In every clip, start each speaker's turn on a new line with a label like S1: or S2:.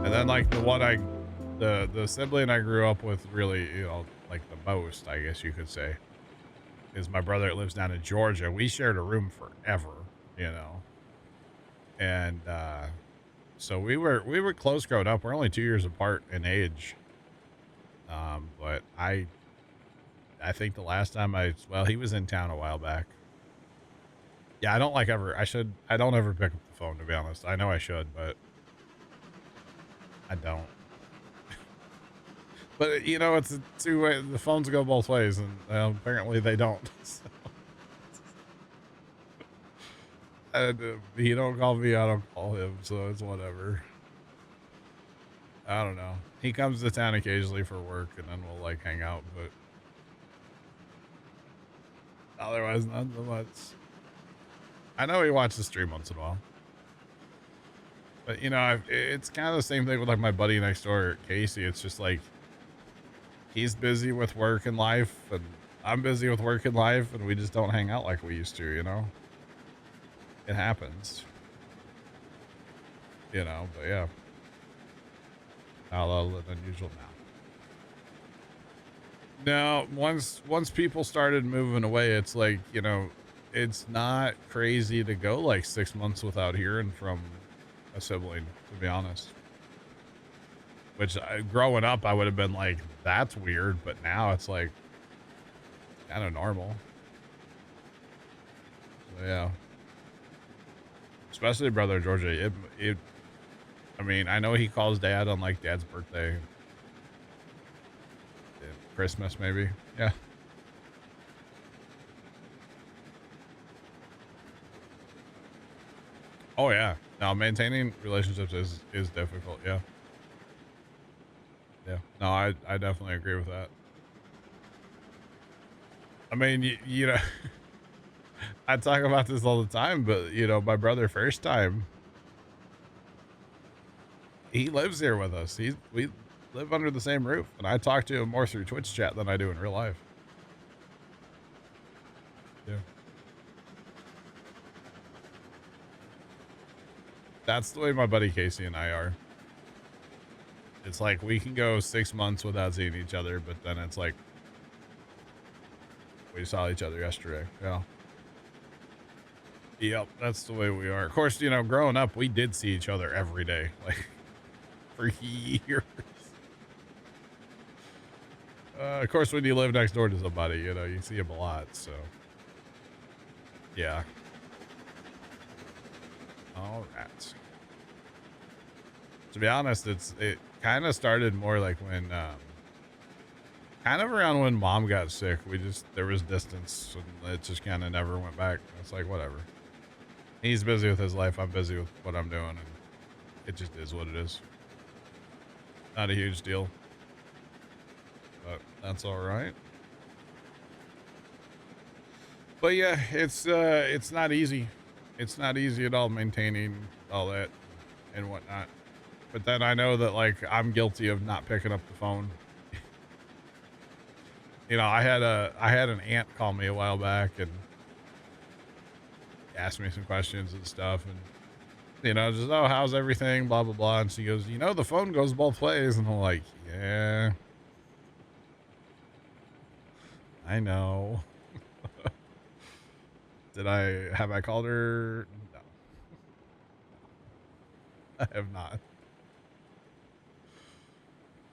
S1: And then like the sibling I grew up with really, you know, like the most, I guess you could say, is my brother that lives down in Georgia. We shared a room forever, you know. And so we were close growing up. We're only 2 years apart in age. But I think the last time well, he was in town a while back. Yeah, I don't like ever I don't ever pick up the phone, to be honest. I know I should, but I don't. But you know, it's a two-way. The phones go both ways, and apparently they don't. So, and, he don't call me, I don't call him, so it's whatever. I don't know. He comes to town occasionally for work, and then we'll like hang out, but otherwise not so much. I know he watches the stream once in a while, but you know, it's kind of the same thing with like my buddy next door, Casey. It's just like he's busy with work and life, and I'm busy with work and life, and we just don't hang out like we used to. You know, it happens. You know, but yeah, a little unusual now. No, once people started moving away, it's like, you know, it's not crazy to go like 6 months without hearing from a sibling, to be honest. Which growing up, I would have been like, that's weird, but now it's like kind of normal. So, yeah, especially brother Georgia. I mean, I know he calls dad on like dad's birthday, Christmas, maybe. Yeah. Oh yeah. No, maintaining relationships is difficult. Yeah. Yeah. No, I definitely agree with that. I mean, you know, I talk about this all the time, but you know, my brother first time, he lives here with us. We live under the same roof, and I talk to him more through Twitch chat than I do in real life. Yeah. That's the way my buddy Casey and I are. It's like we can go 6 months without seeing each other, but then it's like we saw each other yesterday. Yeah. Yep, that's the way we are. Of course, you know, growing up, we did see each other every day, like for years. Of course, when you live next door to somebody, you know, you see him a lot. So, yeah. All right. To be honest, it kind of started more like when, kind of around when mom got sick. There was distance, and it just kind of never went back. It's like whatever. He's busy with his life. I'm busy with what I'm doing, and it just is what it is. Not a huge deal, but that's all right. But yeah, it's not easy. It's not easy at all maintaining all that and whatnot. But then I know that like I'm guilty of not picking up the phone. You know, I had an aunt call me a while back and ask me some questions and stuff, and you know, just, oh, how's everything, blah blah blah. And she goes, you know, the phone goes both ways. And I'm like, yeah, I know. Have I called her? No, I have not.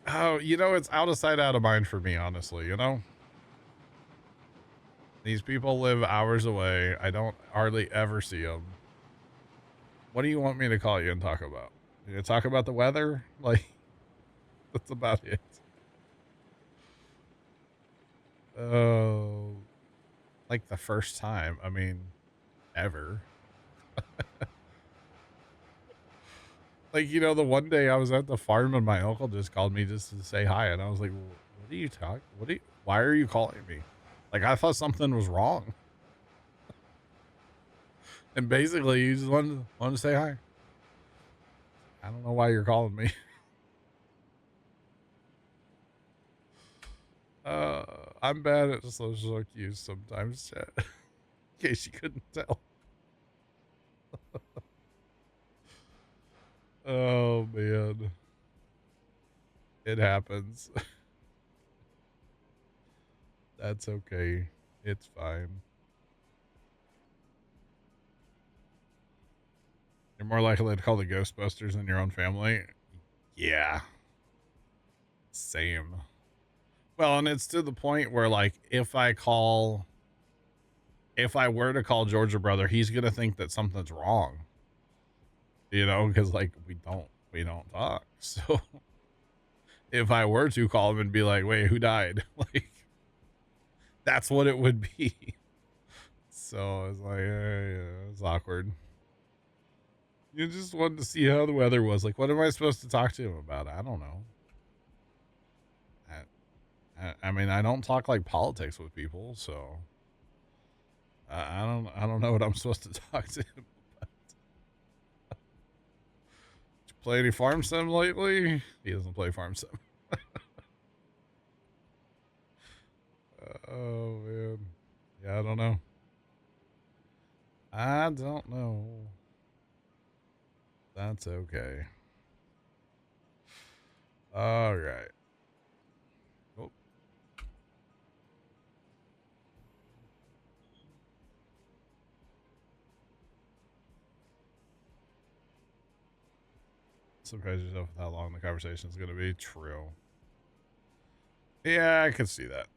S1: Oh, you know, it's out of sight, out of mind for me, honestly. You know, these people live hours away. I don't hardly ever see them. What do you want me to call you and talk about? You talk about the weather? Like, that's about it. Oh, like the first time. I mean, ever. Like, you know, the one day I was at the farm and my uncle just called me just to say hi. And I was like, what are you talking? Why are you calling me? Like, I thought something was wrong. And basically, you just wanted to say hi. I don't know why you're calling me. I'm bad at social cues sometimes, chat. In case you couldn't tell. Oh, man. It happens. That's okay. It's fine. You're more likely to call the Ghostbusters than your own family. Yeah, same. Well, and it's to the point where, like, if I were to call Georgia brother, he's gonna think that something's wrong, because like we don't talk. So if I were to call him and be like, wait, who died? Like, that's what it would be. So it's like, yeah, it's awkward. You just wanted to see how the weather was. Like, what am I supposed to talk to him about? I don't know. I mean, I don't talk like politics with people, so I don't know what I'm supposed to talk to him. Did you play any farm sim lately? He doesn't play farm sim. Oh man, yeah, I don't know. I don't know. That's okay. All right. Oh, surprise yourself with how long the conversation is going to be. True. Yeah, I could see that.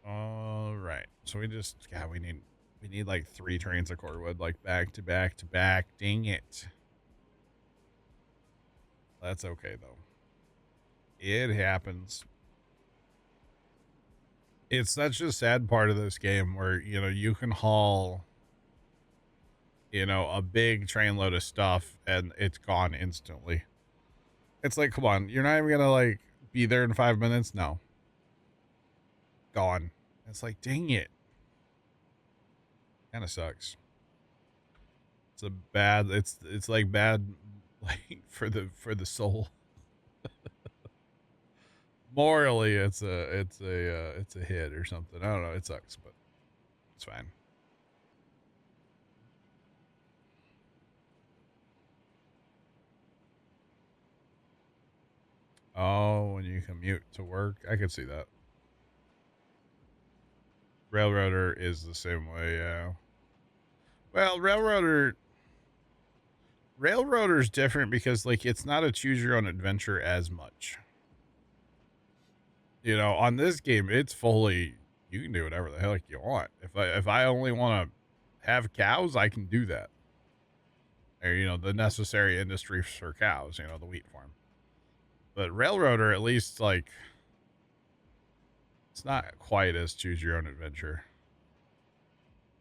S1: All right. So we need like 3 trains of cordwood, like back to back to back. Dang it. That's okay though. It happens. It's such a sad part of this game where, you can haul, a big trainload of stuff and it's gone instantly. It's like, come on, you're not even gonna like be there in 5 minutes? No. Gone. It's like, dang it. Kinda sucks. It's like bad like for the soul. Morally, it's a hit or something. I don't know. It sucks, but it's fine. Oh, when you commute to work, I could see that. Railroader is the same way, yeah. Well, Railroader's different because like it's not a choose your own adventure as much. On this game, it's fully you can do whatever the heck you want. If I only want to have cows, I can do that. Or the necessary industry for cows, the wheat farm. But Railroader, at least like it's not quite as choose your own adventure.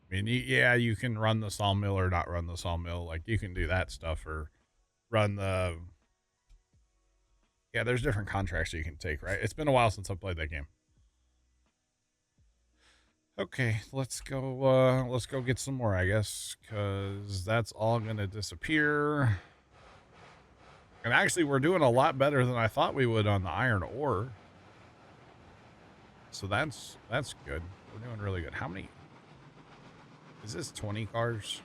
S1: I mean, yeah, you can run the sawmill or not run the sawmill. Like you can do that stuff or run the. Yeah, there's different contracts you can take, right? It's been a while since I played that game. Okay, let's go. Let's go get some more, I guess, because that's all gonna disappear. And actually, we're doing a lot better than I thought we would on the iron ore. So that's good. We're doing really good. How many? Is this 20 cars?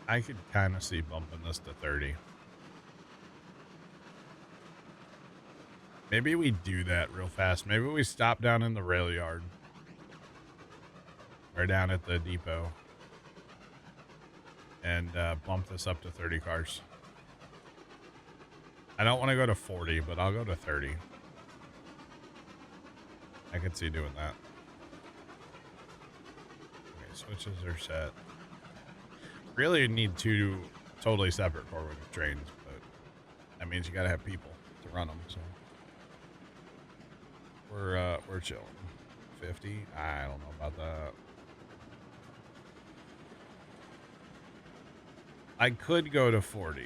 S1: I could kind of see bumping this to 30. Maybe we do that real fast. Maybe we stop down in the rail yard. Or down at the depot. And bump this up to 30 cars. I don't want to go to 40, but I'll go to 30. I could see doing that. Okay, switches are set. Really need 2 totally separate forward trains, but that means you gotta have people to run them, so we're chilling. 50? I don't know about that. I could go to 40.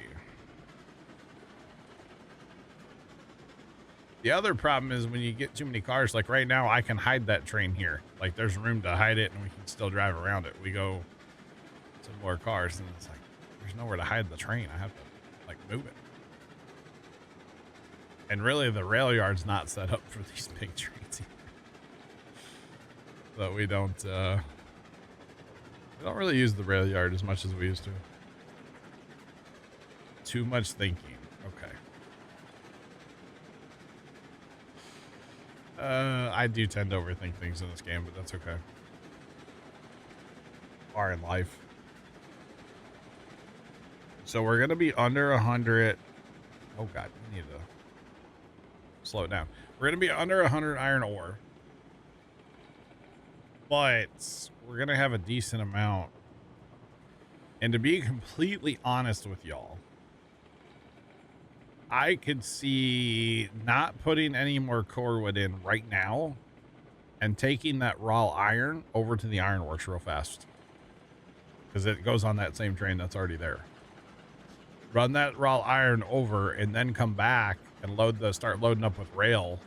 S1: The other problem is when you get too many cars, like right now, I can hide that train here. Like there's room to hide it and we can still drive around it. We go to more cars and it's like, there's nowhere to hide the train. I have to like move it. And really the rail yard's not set up for these big trains either. But we don't really use the rail yard as much as we used to. Too much thinking. Okay. I do tend to overthink things in this game, but that's okay. Or in life. So we're gonna be under 100. Oh god, we need to slow it down. We're gonna be under 100 iron ore, but we're gonna have a decent amount. And to be completely honest with y'all, I could see not putting any more core wood in right now and taking that raw iron over to the ironworks real fast, because it goes on that same train that's already there. Run that raw iron over and then come back and start loading up with rail,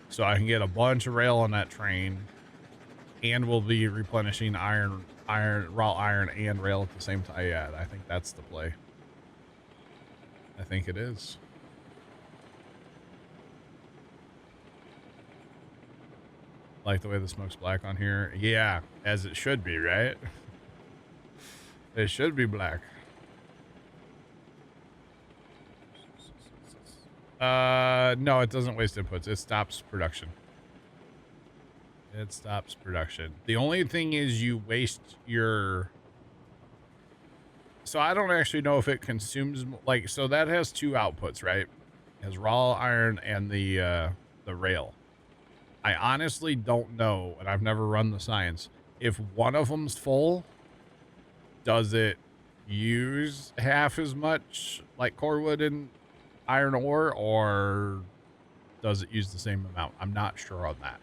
S1: so I can get a bunch of rail on that train, and we'll be replenishing raw iron and rail at the same time. Yeah, I think that's the play. I think it is. Like the way the smoke's black on here. Yeah, as it should be, right? It should be black. No, it doesn't waste inputs. It stops production. It stops production. The only thing is you waste your... So I don't actually know if it consumes... Like, so that has two outputs, right? It has raw iron and the rail. I honestly don't know, and I've never run the science. If one of them's full, does it use half as much, like core wood and iron ore, or does it use the same amount? I'm not sure on that.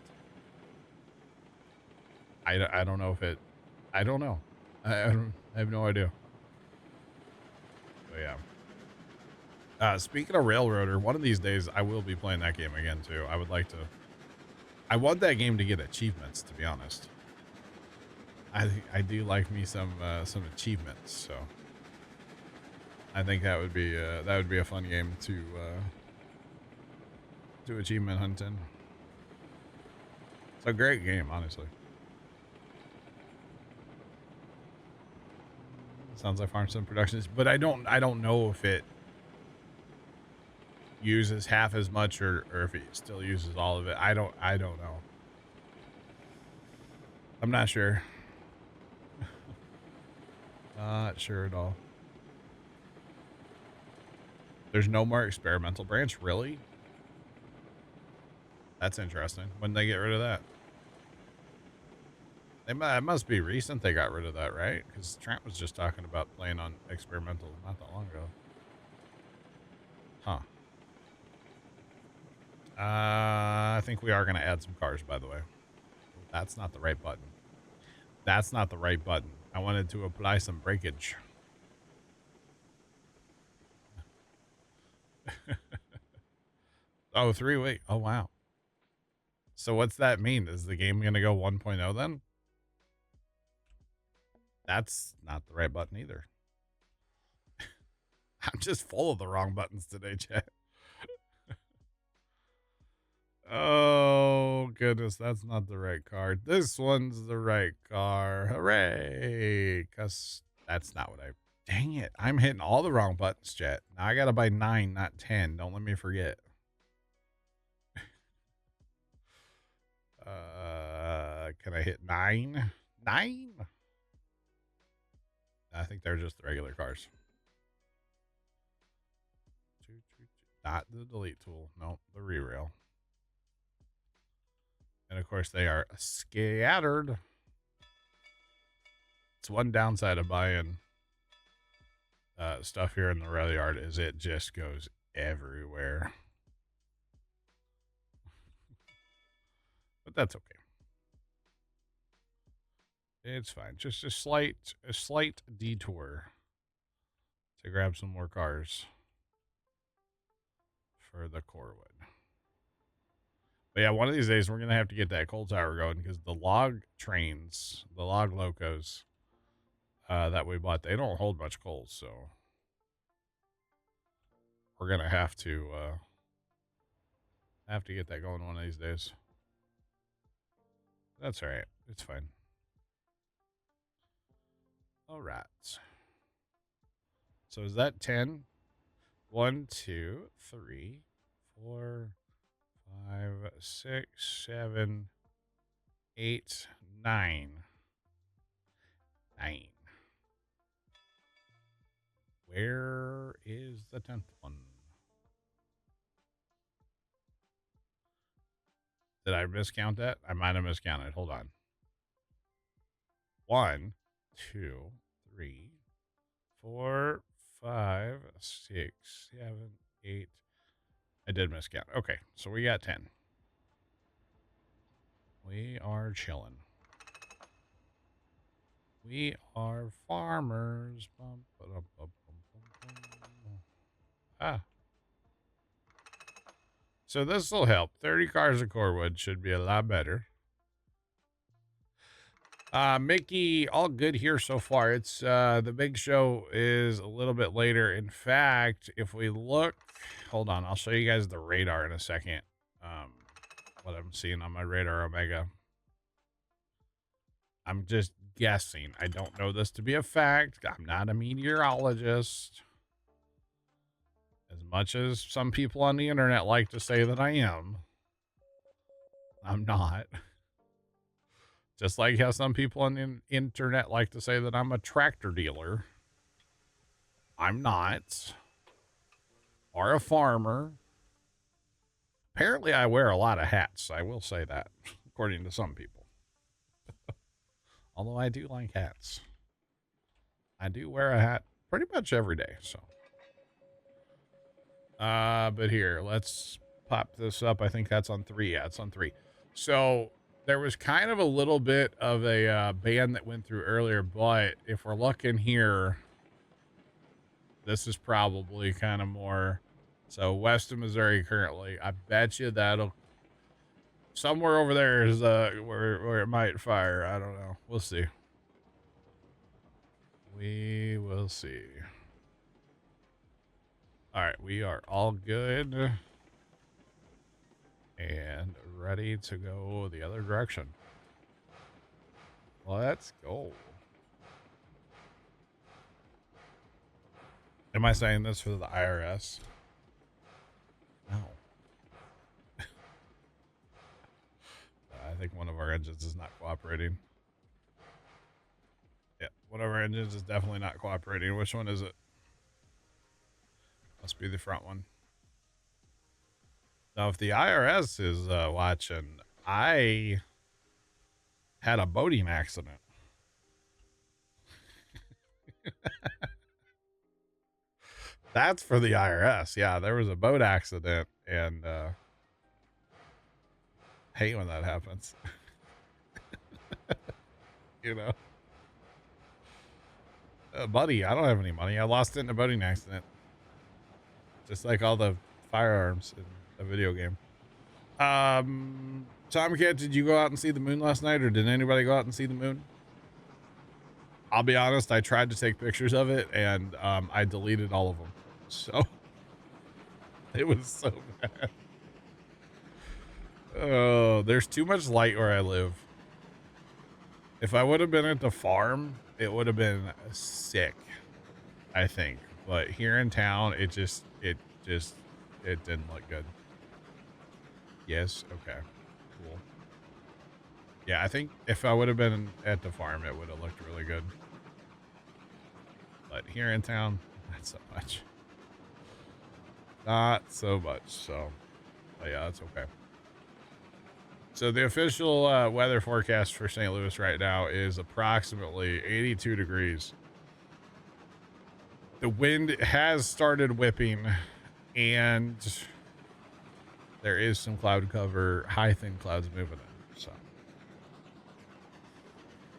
S1: I don't know if it... I don't know. I have no idea. But yeah. Speaking of Railroader, one of these days I will be playing that game again too. I would like to... I want that game to get achievements, to be honest. I do like me some achievements, so I think that would be a fun game to do achievement hunting. It's a great game, honestly. Sounds like Farm Sim Productions, but I don't know if it uses half as much or if it still uses all of it. I don't know. I'm not sure. Not sure at all. There's no more experimental branch, really? That's interesting. When they get rid of that? It must be recent they got rid of that, right? Because Trent was just talking about playing on experimental not that long ago. Huh. I think we are going to add some cars, by the way. That's not the right button. That's not the right button. I wanted to apply some breakage. Oh, 3 wait. Oh, wow. So what's that mean? Is the game going to go 1.0 then? That's not the right button either. I'm just full of the wrong buttons today, chat. Oh, goodness. That's not the right car. This one's the right car. Hooray. Because that's not what I... Dang it. I'm hitting all the wrong buttons, chat. Now I got to buy 9, not 10. Don't let me forget. Can I hit 9? 9? I think they're just the regular cars. Not the delete tool. Nope, the re-rail. And of course they are scattered. It's one downside of buying stuff here in the rail yard is it just goes everywhere. But that's okay. It's fine. Just a slight detour to grab some more cars for the core wood. But yeah, one of these days we're gonna have to get that coal tower going because the log trains, the log locos that we bought, they don't hold much coal, so we're gonna have to get that going one of these days. That's all right. It's fine. All right. So is that 10? 1, 2, 3, 4, 5, 6, 7, 8, 9. 9. Where is the 10th one? Did I miscount that? I might have miscounted. Hold on. 1, 2, 3, 4, 5, 6, 7, 8. I did miscount. Okay, so we got 10. We are chilling. We are farmers. Bum, ba-dum, bum, bum, bum, bum. Ah. So this will help. 30 cars of Corwood should be a lot better. Mickey, all good here so far. It's the big show is a little bit later. In fact, if we look, hold on, I'll show you guys the radar in a second. What I'm seeing on my radar Omega. I'm just guessing. I don't know this to be a fact. I'm not a meteorologist. As much as some people on the internet like to say that I am, I'm not. Just like how some people on the internet like to say that I'm a tractor dealer. I'm not. Or a farmer. Apparently I wear a lot of hats. I will say that, according to some people. Although I do like hats. I do wear a hat pretty much every day, so. But here, let's pop this up. I think that's on 3. Yeah, it's on 3. So there was kind of a little bit of a band that went through earlier, but if we're looking here, this is probably kind of more. So west of Missouri currently, I bet you that'll somewhere over there is where it might fire. I don't know. We'll see. We will see. All right, we are all good and ready to go the other direction. Let's go. Am I saying this for the IRS? No. I think one of our engines is not cooperating. Yeah, one of our engines is definitely not cooperating. Which one is it? Must be the front one. Now, if the IRS is watching, I had a boating accident. That's for the IRS. Yeah, there was a boat accident, and hate when that happens. You know? Buddy, I don't have any money. I lost it in a boating accident. Just like all the firearms in a video game. Tomcat, did you go out and see the moon last night, or did anybody go out and see the moon? I'll be honest, I tried to take pictures of it, and I deleted all of them. So, it was so bad. Oh, there's too much light where I live. If I would have been at the farm, it would have been sick, I think. But here in town, it didn't look good. Yes, okay, cool. Yeah, I think if I would have been at the farm, it would have looked really good. But here in town, not so much. Not so much, so. But yeah, that's okay. So the official weather forecast for St. Louis right now is approximately 82 degrees. The wind has started whipping, and there is some cloud cover, high thin clouds moving in. So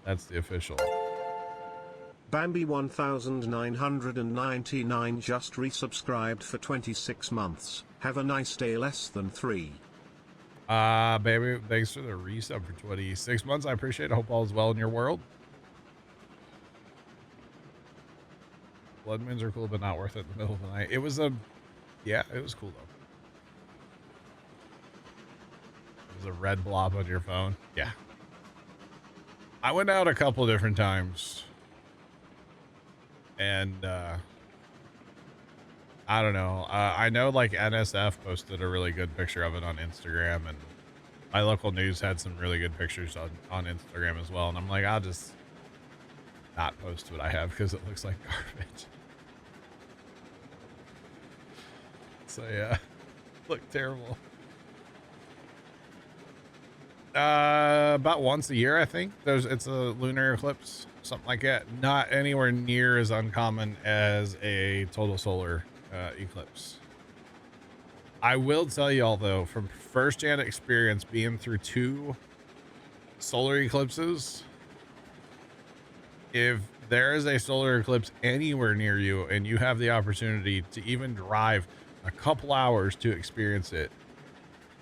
S1: that's the official.
S2: Bambi 1999 just resubscribed for 26 months. Have a nice day, less than 3.
S1: Baby, thanks for the resub for 26 months. I appreciate it. I hope all is well in your world. Blood moons are cool, but not worth it in the middle of the night. It was yeah, it was cool though. It was a red blob on your phone. Yeah. I went out a couple different times, and I don't know. I know like NSF posted a really good picture of it on Instagram, and my local news had some really good pictures on Instagram as well. And I'm like, I'll just not post what I have because it looks like garbage. So yeah, look terrible. About once a year, I think. It's a lunar eclipse, something like that. Not anywhere near as uncommon as a total solar eclipse. I will tell y'all though, from first-hand experience, being through 2 solar eclipses, if there is a solar eclipse anywhere near you and you have the opportunity to even drive a couple hours to experience it,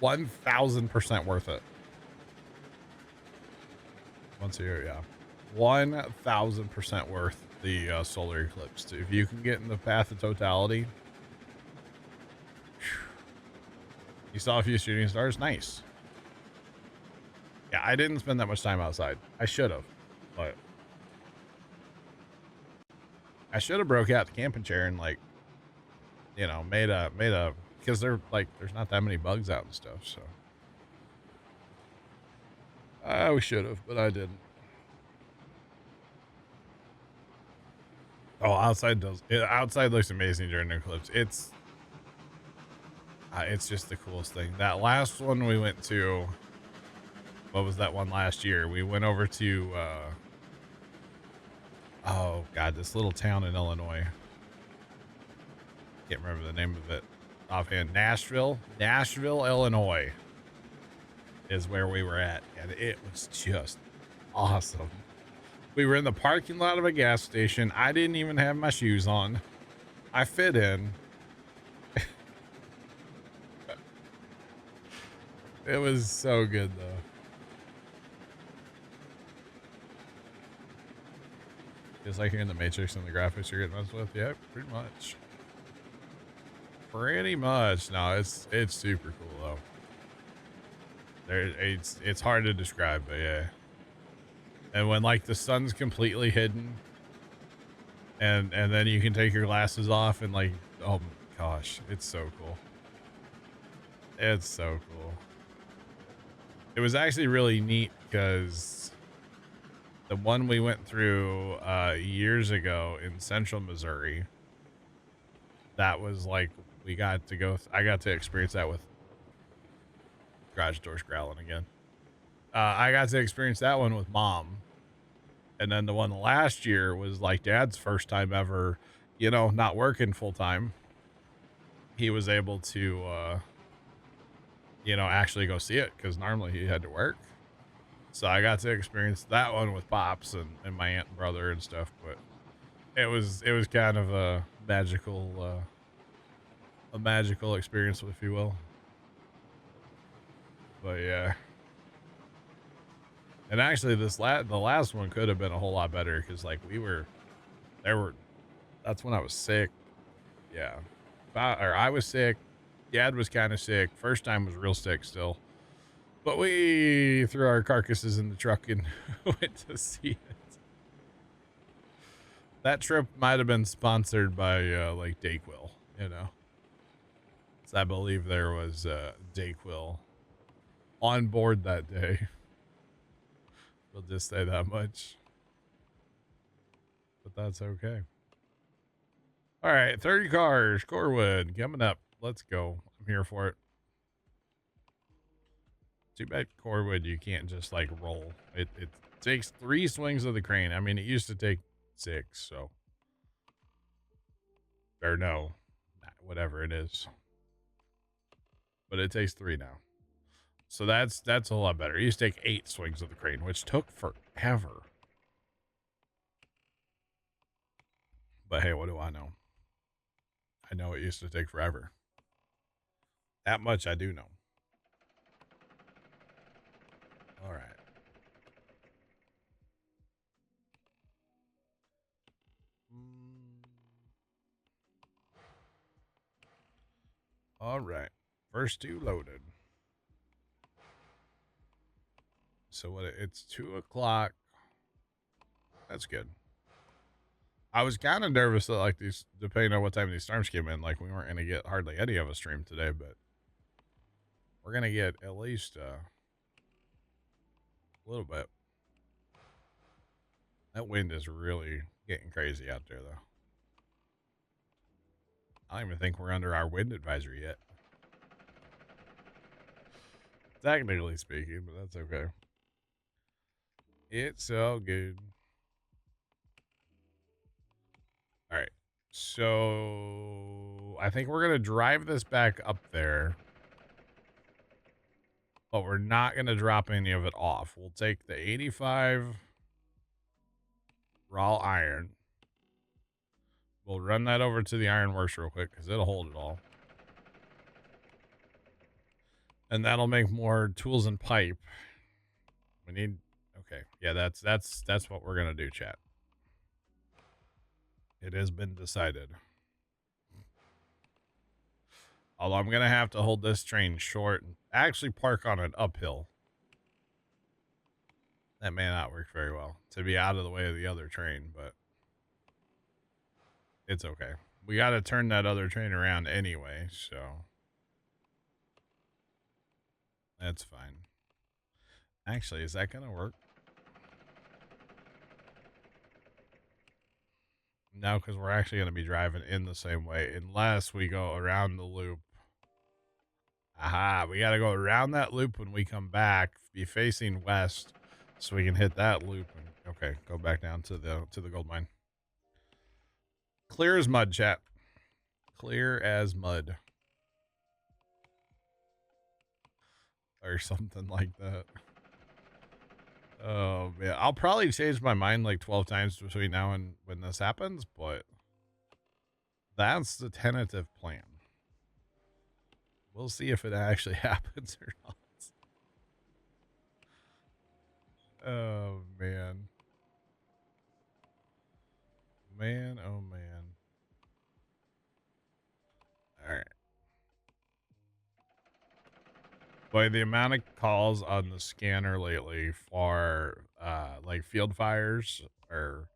S1: 1000% worth it. Once a year, yeah. 1000% worth the solar eclipse. If you can get in the path of totality, you saw a few shooting stars, nice. Yeah, I didn't spend that much time outside. I should have, but I should have broke out the camping chair and like, you know, made a because they're like there's not that many bugs out and stuff. So we should have, but I didn't. Oh, outside looks amazing during the eclipse. It's just the coolest thing. That last one we went to, what was that one last year? We went over to oh god, this little town in Illinois. Can't remember the name of it offhand. Nashville, Illinois is where we were at, and it was just awesome. We were in the parking lot of a gas station. I didn't even have my shoes on. I fit in. It was so good though. Just like hearing the Matrix and the graphics you're getting messed with. Yeah, pretty much. Pretty much. No, it's super cool though. It's hard to describe, but yeah. And when like the sun's completely hidden, and then you can take your glasses off and like, oh my gosh, it's so cool. It's so cool. It was actually really neat because the one we went through years ago in central Missouri, that was like I got to experience that with garage doors growling again. I got to experience that one with mom. And then the one last year was like dad's first time ever, you know, not working full time. He was able to, you know, actually go see it because normally he had to work. So I got to experience that one with pops and my aunt and brother and stuff. But it was kind of a magical experience, if you will. But yeah. And actually, the last one could have been a whole lot better because like there were that's when I was sick. Yeah, or I was sick. Dad was kind of sick. First time was real sick still, but we threw our carcasses in the truck and went to see it. That trip might have been sponsored by like Dayquil, you know. So I believe there was Dayquil on board that day. We'll just say that much, but that's okay. All right, 30 cars, Corwood, coming up. Let's go. I'm here for it. Too bad Corwood, you can't just like roll. It takes 3 swings of the crane. I mean, it used to take 6, so. Or no, whatever it is. But it takes 3 now. So that's a lot better. It used to take 8 swings of the crane, which took forever. But hey, what do I know? I know it used to take forever. That much I do know. All right. All right. First 2 loaded. So what? It's 2 o'clock. That's good. I was kind of nervous that like these, depending on what time these storms came in, like we weren't going to get hardly any of a stream today, but we're going to get at least a little bit. That wind is really getting crazy out there, though. I don't even think we're under our wind advisory yet. Technically speaking, but that's okay. It's all good. All right. So I think we're going to drive this back up there, but we're not going to drop any of it off. We'll take the 85 raw iron. We'll run that over to the ironworks real quick because it'll hold it all. And that'll make more tools and pipe. We need, okay. Yeah, that's what we're going to do, chat. It has been decided. Although I'm going to have to hold this train short and actually park on an uphill. That may not work very well to be out of the way of the other train, but it's okay. We got to turn that other train around anyway, so that's fine. Actually, is that going to work? No, because we're actually going to be driving in the same way unless we go around the loop. Aha, we got to go around that loop when we come back, be facing west so we can hit that loop and okay, go back down to the gold mine. Clear as mud, chat. Clear as mud. Or something like that. Oh, man. I'll probably change my mind like 12 times between now and when this happens, but that's the tentative plan. We'll see if it actually happens or not. Oh, man. Man, oh, man. All right. Boy, the amount of calls on the scanner lately for like field fires, or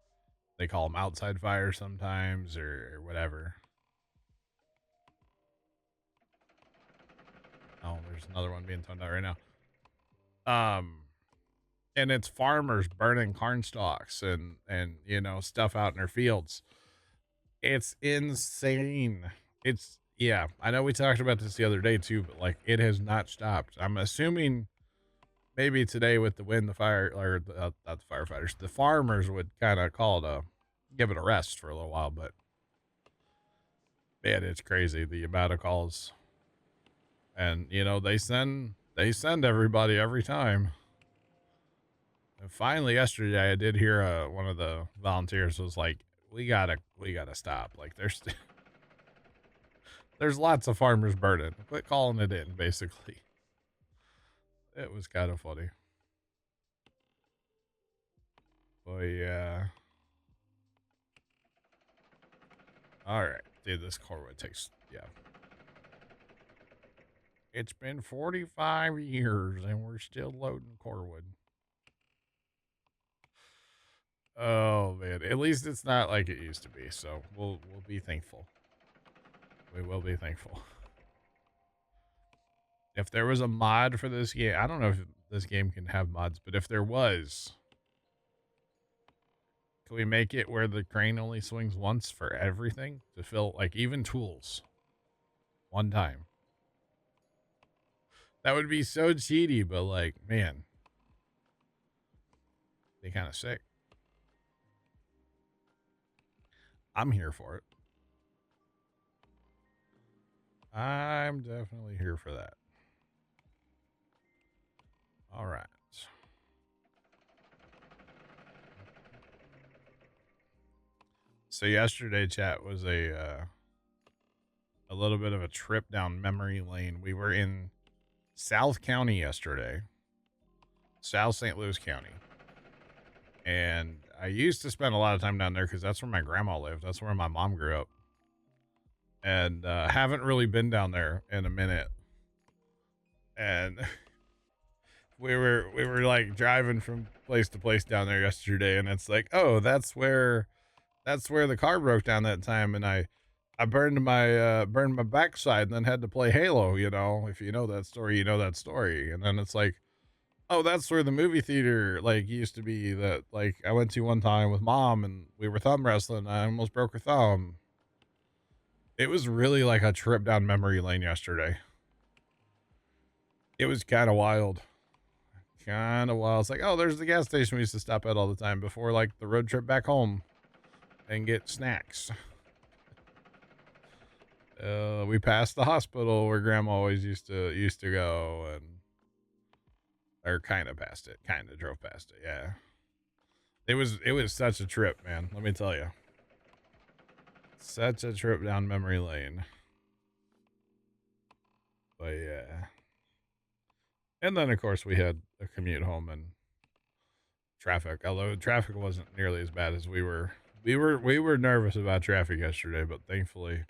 S1: they call them outside fires sometimes, or whatever. Oh, there's another one being toned out right now. And it's farmers burning corn stalks and you know stuff out in their fields. It's insane. It's yeah. I know we talked about this the other day too, but like it has not stopped. I'm assuming maybe today with the wind, the fire, or not the firefighters, the farmers would kind of call it give it a rest for a little while. But man, it's crazy the amount of calls, and you know they send everybody every time. And finally, yesterday, I did hear one of the volunteers was like, "We gotta stop. Like, there's lots of farmers burning. Quit calling it in." Basically, it was kind of funny. But yeah. All right, dude. This Corwood takes It's been 45 years and we're still loading Corwood. Oh man, at least it's not like it used to be. So we'll be thankful. We will be thankful. If there was a mod for this game, I don't know if this game can have mods, but if there was, can we make it where the crane only swings once for everything to fill, like even tools, one time? That would be so cheaty, but like, man, be kind of sick. I'm here for it. I'm definitely here for that. All right. So yesterday, chat, was a little bit of a trip down memory lane. We were in South County yesterday, South St. Louis County, and I used to spend a lot of time down there because that's where my grandma lived. That's where my mom grew up, and haven't really been down there in a minute. And we were like driving from place to place down there yesterday, and it's like, oh, that's where That's where the car broke down that time, and I burned my backside and then had to play Halo, you know? If you know that story, you know that story, and then it's like, "Oh, that's where the movie theater, like, used to be that, like, I went to one time with mom, and we were thumb wrestling, and I almost broke her thumb." It was really like a trip down memory lane yesterday. It was kinda wild. Kinda wild. It's like, "Oh, there's the gas station we used to stop at all the time before, like, the road trip back home and get snacks." We passed the hospital where grandma always used to go, and or kinda passed it, kinda drove past it, yeah. It was such a trip, man, let me tell you. Such a trip down memory lane. But, yeah. And then, of course, we had a commute home and traffic, although traffic wasn't nearly as bad as we were nervous about traffic yesterday, but thankfully,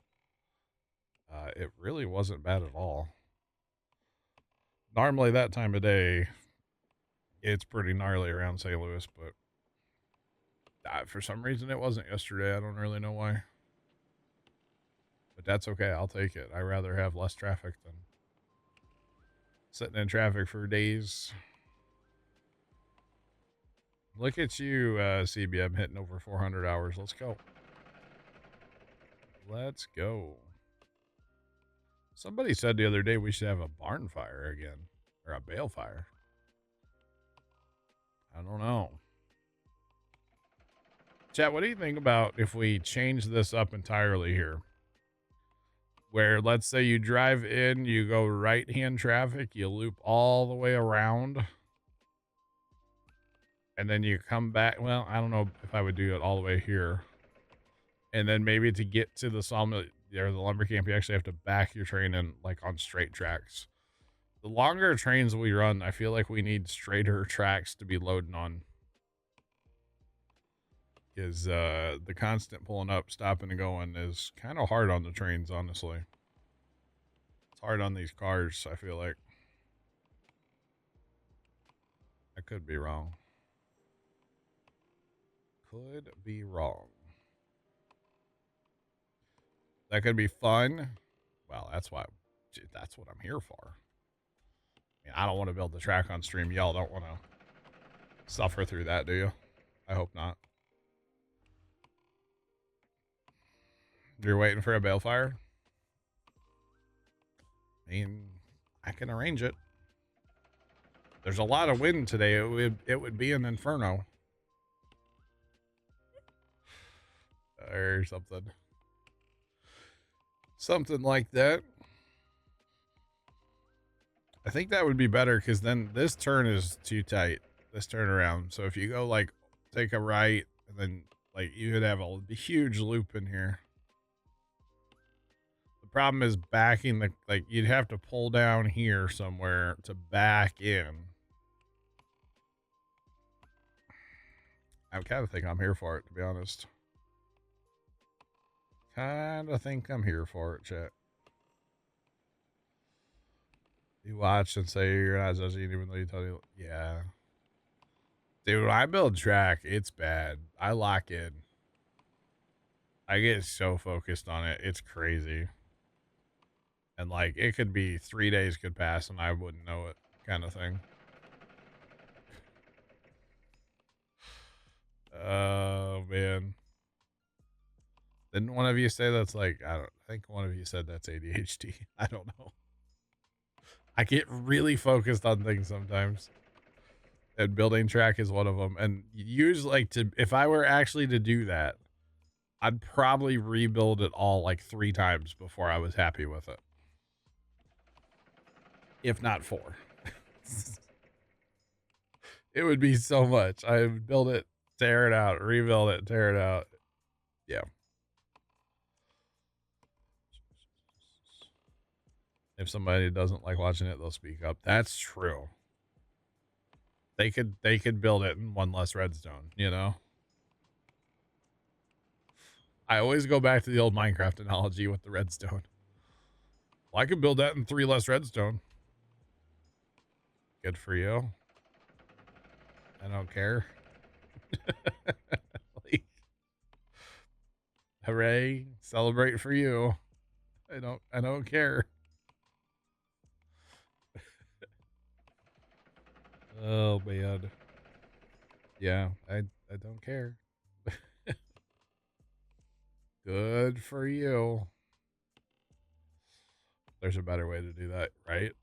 S1: it really wasn't bad at all. Normally, that time of day, it's pretty gnarly around St. Louis, but for some reason it wasn't yesterday. I don't really know why, but that's okay. I'll take it. I'd rather have less traffic than sitting in traffic for days. Look at you, CBM, hitting over 400 hours. Let's go. Let's go. Somebody said the other day we should have a barn fire again, or a bale fire. I don't know. Chat, what do you think about if we change this up entirely here? Where let's say you drive in, you go right hand traffic, you loop all the way around, and then you come back. Well, I don't know if I would do it all the way here. And then maybe to get to the sawmill or the lumber camp, you actually have to back your train in like on straight tracks. The longer trains we run, I feel like we need straighter tracks to be loading on. Because the constant pulling up, stopping and going is kind of hard on the trains, honestly. It's hard on these cars, I feel like. I could be wrong. Could be wrong. That could be fun. Well, that's what I'm here for. I mean, I don't want to build the track on stream. Y'all don't want to suffer through that, do you? I hope not. You're waiting for a balefire? I mean, I can arrange it. There's a lot of wind today. It would be an inferno. Or something. Something like that. I think that would be better because then this turn is too tight. This turnaround. So if you go like take a right and then like you could have a huge loop in here. The problem is backing the like you'd have to pull down here somewhere to back in. I kind of think I'm here for it, to be honest. Kind of think I'm here for it, chat. You watch and say you're not judging even though you tell you, yeah. Dude, when I build track, it's bad. I lock in. I get so focused on it. It's crazy. And like, it could be 3 days could pass and I wouldn't know it kind of thing. Oh, man. Didn't one of you say that's like, I think one of you said that's ADHD. I don't know. I get really focused on things sometimes. And building track is one of them. And usually, like, if I were actually to do that, I'd probably rebuild it all like 3 times before I was happy with it. If not 4. It would be so much. I would build it, tear it out, rebuild it, tear it out. Yeah. If somebody doesn't like watching it, they'll speak up. That's true. They could build it in one less redstone, you know? I always go back to the old Minecraft analogy with the redstone. Well, I could build that in 3 less redstone. Good for you. I don't care. Like, Hooray. Celebrate for you. I don't care. Oh man. Yeah, I don't care. Good for you. There's a better way to do that, right?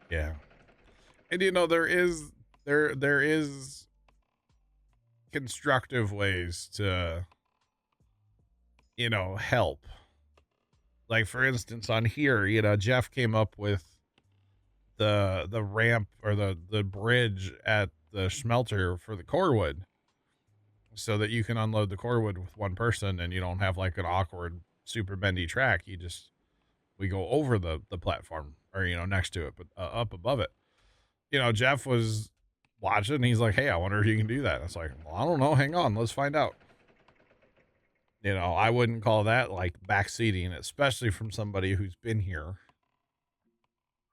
S1: Yeah. And there is constructive ways to, help. Like for instance on here, Jeff came up with the ramp or the bridge at the smelter for the core wood so that you can unload the core wood with one person and you don't have like an awkward super bendy track. We go over the platform or next to it but up above it. Jeff was watching and he's like, hey, I wonder if you can do that. It's like, well, I don't know, hang on, let's find out. I wouldn't call that like backseating, especially from somebody who's been here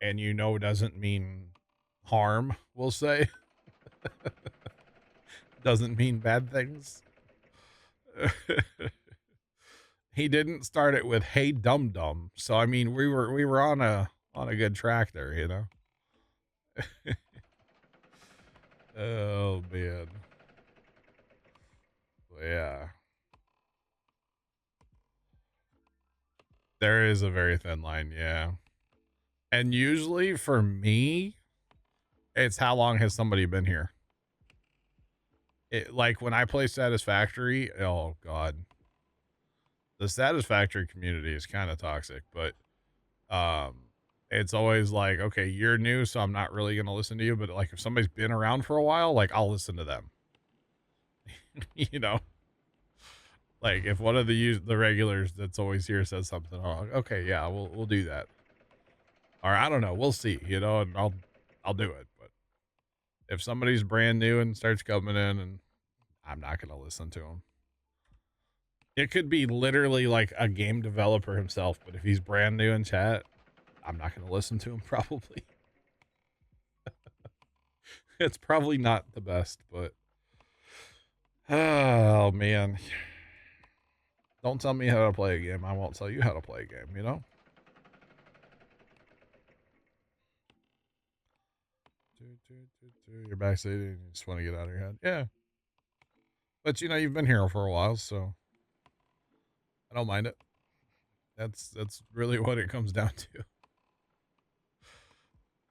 S1: and doesn't mean harm, we'll say. Doesn't mean bad things. He didn't start it with hey dum dum. So I mean we were on a good track there. Oh man. Yeah. There is a very thin line, yeah. And usually for me, it's how long has somebody been here? Like when I play Satisfactory, oh god. The Satisfactory community is kind of toxic, but um it's always like, okay, you're new, so I'm not really gonna listen to you. But like if somebody's been around for a while, like I'll listen to them. you know, like if one of the regulars that's always here says something, oh, okay, yeah, we'll do that. Or I don't know, we'll see, and I'll do it. But if somebody's brand new and starts coming in, and I'm not gonna listen to him. It could be literally like a game developer himself, but if he's brand new in chat, I'm not gonna listen to him probably. It's probably not the best, but oh man. Don't tell me how to play a game. I won't tell you how to play a game. You're backseating and you just want to get out of your head. Yeah. But you've been here for a while, so I don't mind it. That's really what it comes down to.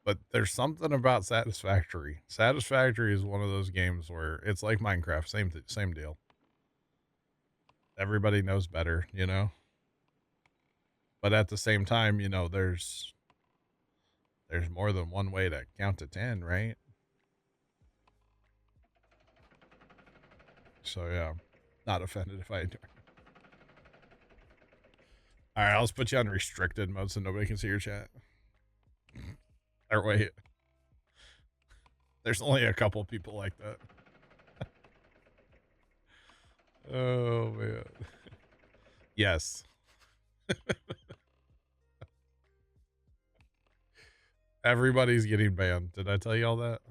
S1: But there's something about Satisfactory. Satisfactory is one of those games where it's like Minecraft, same deal. Everybody knows better. But at the same time, there's more than one way to count to 10, right? So yeah, not offended if I enjoy. All right, let's put you on restricted mode so nobody can see your chat. Or wait, there's only a couple people like that. Oh man. Yes. Everybody's getting banned. Did I tell you all that?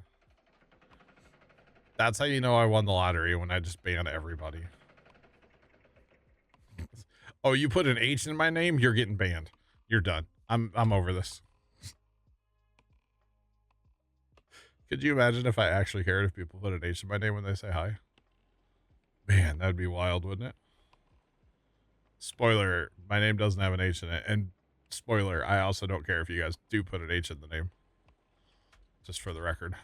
S1: That's how you know I won the lottery, when I just ban everybody. Oh, you put an H in my name, you're getting banned. You're done. I'm over this. Could you imagine if I actually cared if people put an H in my name when they say hi? Man, that'd be wild, wouldn't it? Spoiler, my name doesn't have an H in it. And spoiler, I also don't care if you guys do put an H in the name. Just for the record.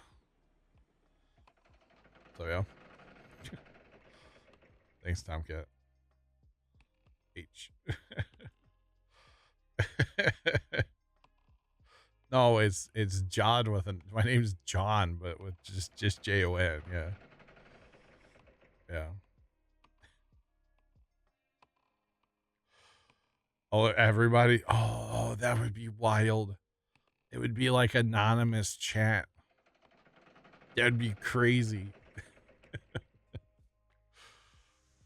S1: So yeah. Thanks, Tomcat. H. No, it's John with an. My name's John, but with just Jon. Yeah. Yeah. Oh, everybody. Oh, that would be wild. It would be like anonymous chat. That'd be crazy.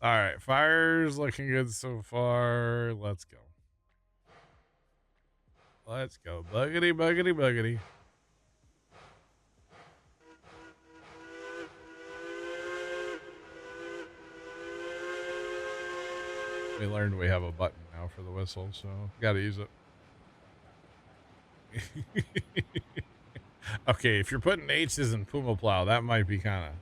S1: All right, fire's looking good so far. Let's go. Let's go. Buggity, buggity, buggity. We learned we have a button now for the whistle, so gotta use it. Okay, if you're putting H's in Puma Plow, that might be kind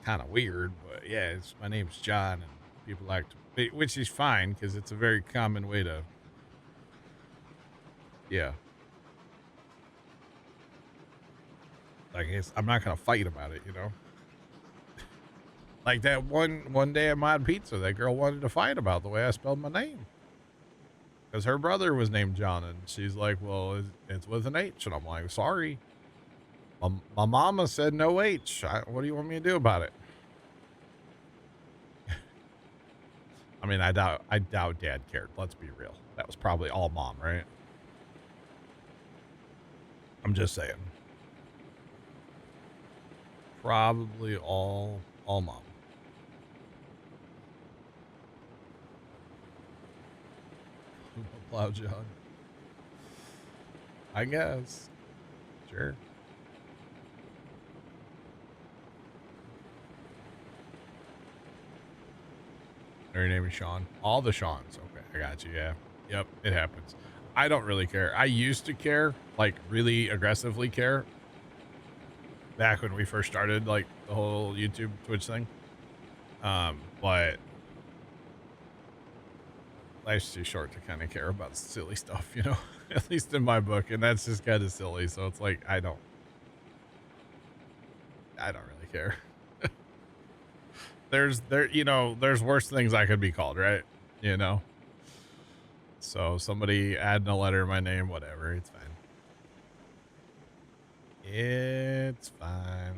S1: of weird, but yeah, my name's John, and people like to, which is fine because it's a very common way to, yeah. Like I'm not gonna fight about it, you know. Like that one day at Mod Pizza, that girl wanted to fight about the way I spelled my name because her brother was named John, and she's like, "Well, it's with an H," and I'm like, "Sorry, my mama said no H. What do you want me to do about it?" I mean, I doubt Dad cared. Let's be real. That was probably all Mom, right? I'm just saying. Probably all Mom. Plow John. I guess. Sure. Your name is Sean. All the Seans. Okay, I got you. Yeah. Yep, it happens. I don't really care. I used to care, like really aggressively care, back when we first started, like the whole YouTube Twitch thing. But life's too short to kind of care about silly stuff, you know. At least in my book, and that's just kind of silly. So it's like I don't really care. There's worse things I could be called, right? You know. So somebody adding a letter in my name, whatever, it's fine. It's fine.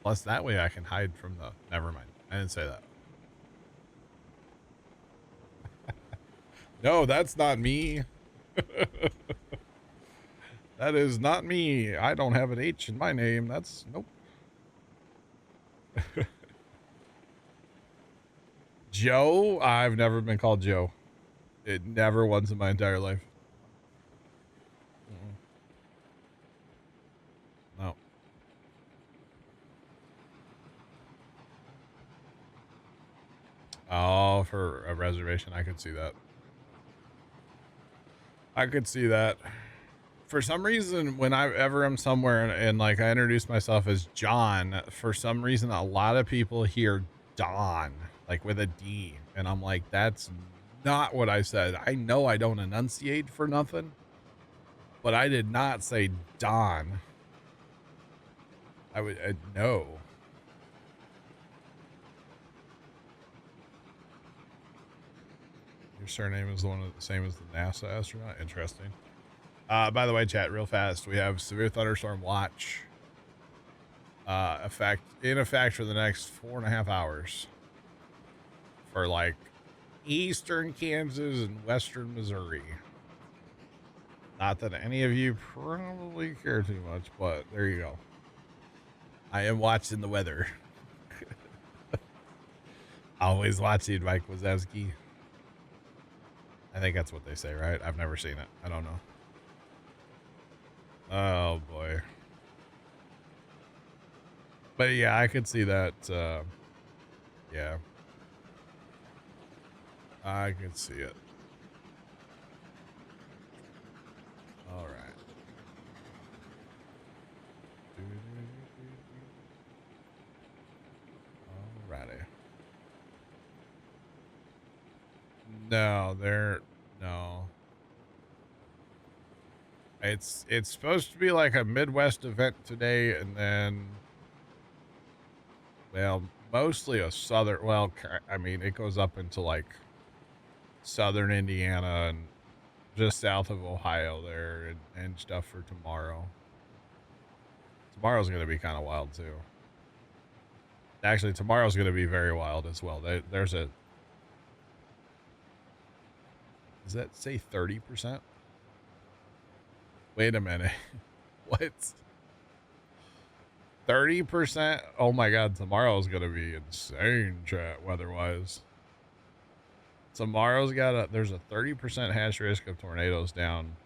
S1: Plus that way I can hide from the, never mind. I didn't say that. No, that's not me. That is not me. I don't have an H in my name. That's nope. Joe? I've never been called Joe. It never once in my entire life. No. Oh, for a reservation, I could see that. I could see that. For some reason, when I ever am somewhere and like I introduce myself as John, for some reason, a lot of people hear Don, like with a D. And I'm like, that's not what I said. I know I don't enunciate for nothing, but I did not say Don. I would, no. Your surname is the one the same as the NASA astronaut. Interesting. By the way, chat, real fast, we have severe thunderstorm watch in effect for the next 4.5 hours for like eastern Kansas and western Missouri. Not that any of you probably care too much, but there you go. I am watching the weather. Always watching Mike Wazowski. I think that's what they say, right? I've never seen it. I don't know. Oh boy. But yeah, I could see that. Yeah. I could see it. All right. Alrighty. No, no. It's supposed to be like a Midwest event today, and then, well, mostly a southern. Well, I mean, it goes up into like southern Indiana and just south of Ohio there, and stuff for tomorrow. Tomorrow's gonna be kind of wild too. Actually, tomorrow's gonna be very wild as well. There's a. Does that say 30%? Wait a minute. What? 30%? Oh my god, tomorrow's gonna be insane, chat, weather-wise. Tomorrow's there's a 30% hash risk of tornadoes down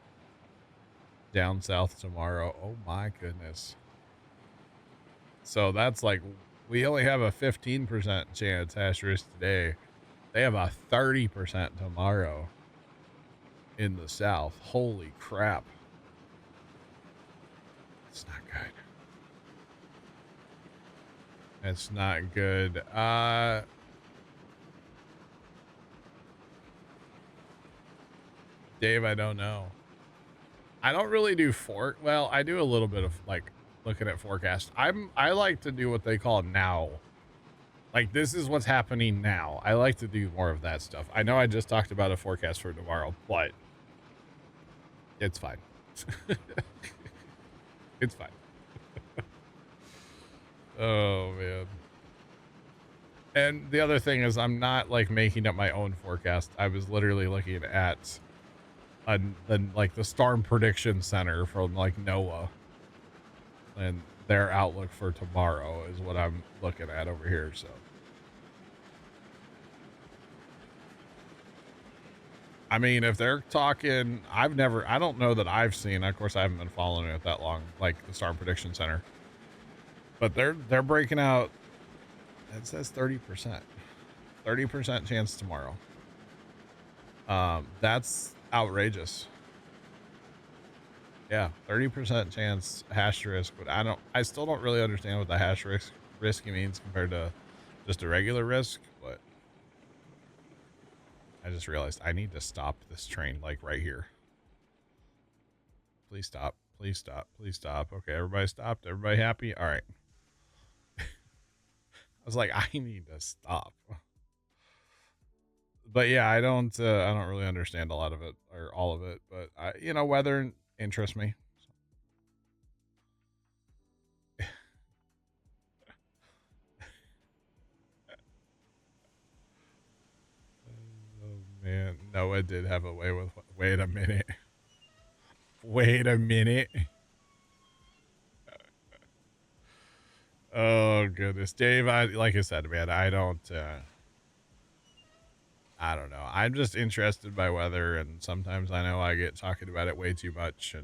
S1: south tomorrow. Oh my goodness. So that's like, we only have a 15% chance hash risk today. They have a 30% tomorrow in the south. Holy crap. It's not good. It's not good. Dave, I don't know. I don't really do well, I do a little bit of like looking at forecast. I like to do what they call now. Like this is what's happening now. I like to do more of that stuff. I know I just talked about a forecast for tomorrow, but it's fine. It's fine. Oh man. And the other thing is I'm not like making up my own forecast. I was literally looking at the storm prediction center from like NOAA, and their outlook for tomorrow is what I'm looking at over here. So I mean, if they're talking, I don't know that I've seen, of course I haven't been following it that long, like the storm prediction center, but they're breaking out. It says 30% chance tomorrow. That's outrageous. Yeah, 30% chance hash risk, but I still don't really understand what the hash risky means compared to just a regular risk, but I just realized I need to stop this train like right here. Please stop. Please stop. Please stop. Okay, everybody stopped. Everybody happy? All right. I was like, I need to stop. But yeah, I don't really understand a lot of it or all of it, but weather interests me. Oh man, Noah did have a way with. Wait a minute. Wait a minute. Oh goodness, Dave. Like I said, man, I don't know. I'm just interested by weather, and sometimes I know I get talking about it way too much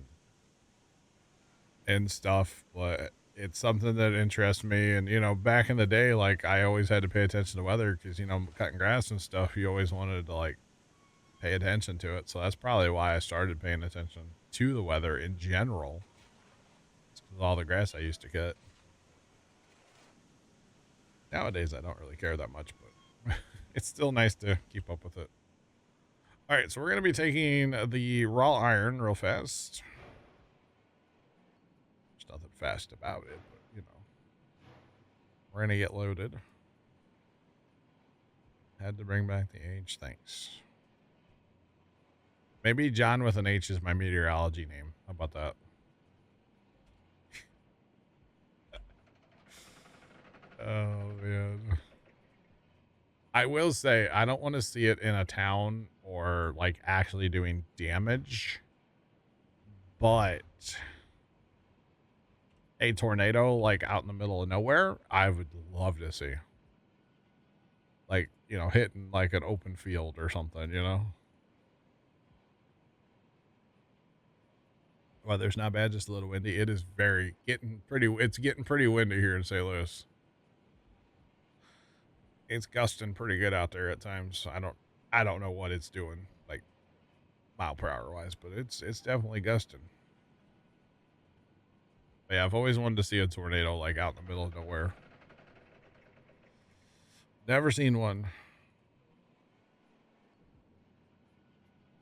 S1: and stuff, but it's something that interests me. And back in the day, like I always had to pay attention to weather because cutting grass and stuff. You always wanted to like pay attention to it, so that's probably why I started paying attention to the weather in general. It's because all the grass I used to cut. Nowadays, I don't really care that much, but it's still nice to keep up with it. All right, so we're going to be taking the raw iron real fast. There's nothing fast about it, but we're going to get loaded. Had to bring back the H, thanks. Maybe John with an H is my meteorology name. How about that? Oh, man. I will say, I don't want to see it in a town or like actually doing damage, but a tornado like out in the middle of nowhere, I would love to see. Like, hitting like an open field or something. Weather's not bad, just a little windy. It is it's getting pretty windy here in St. Louis. It's gusting pretty good out there at times. I don't know what it's doing, like mile per hour wise, but it's definitely gusting. But yeah, I've always wanted to see a tornado like out in the middle of nowhere. Never seen one.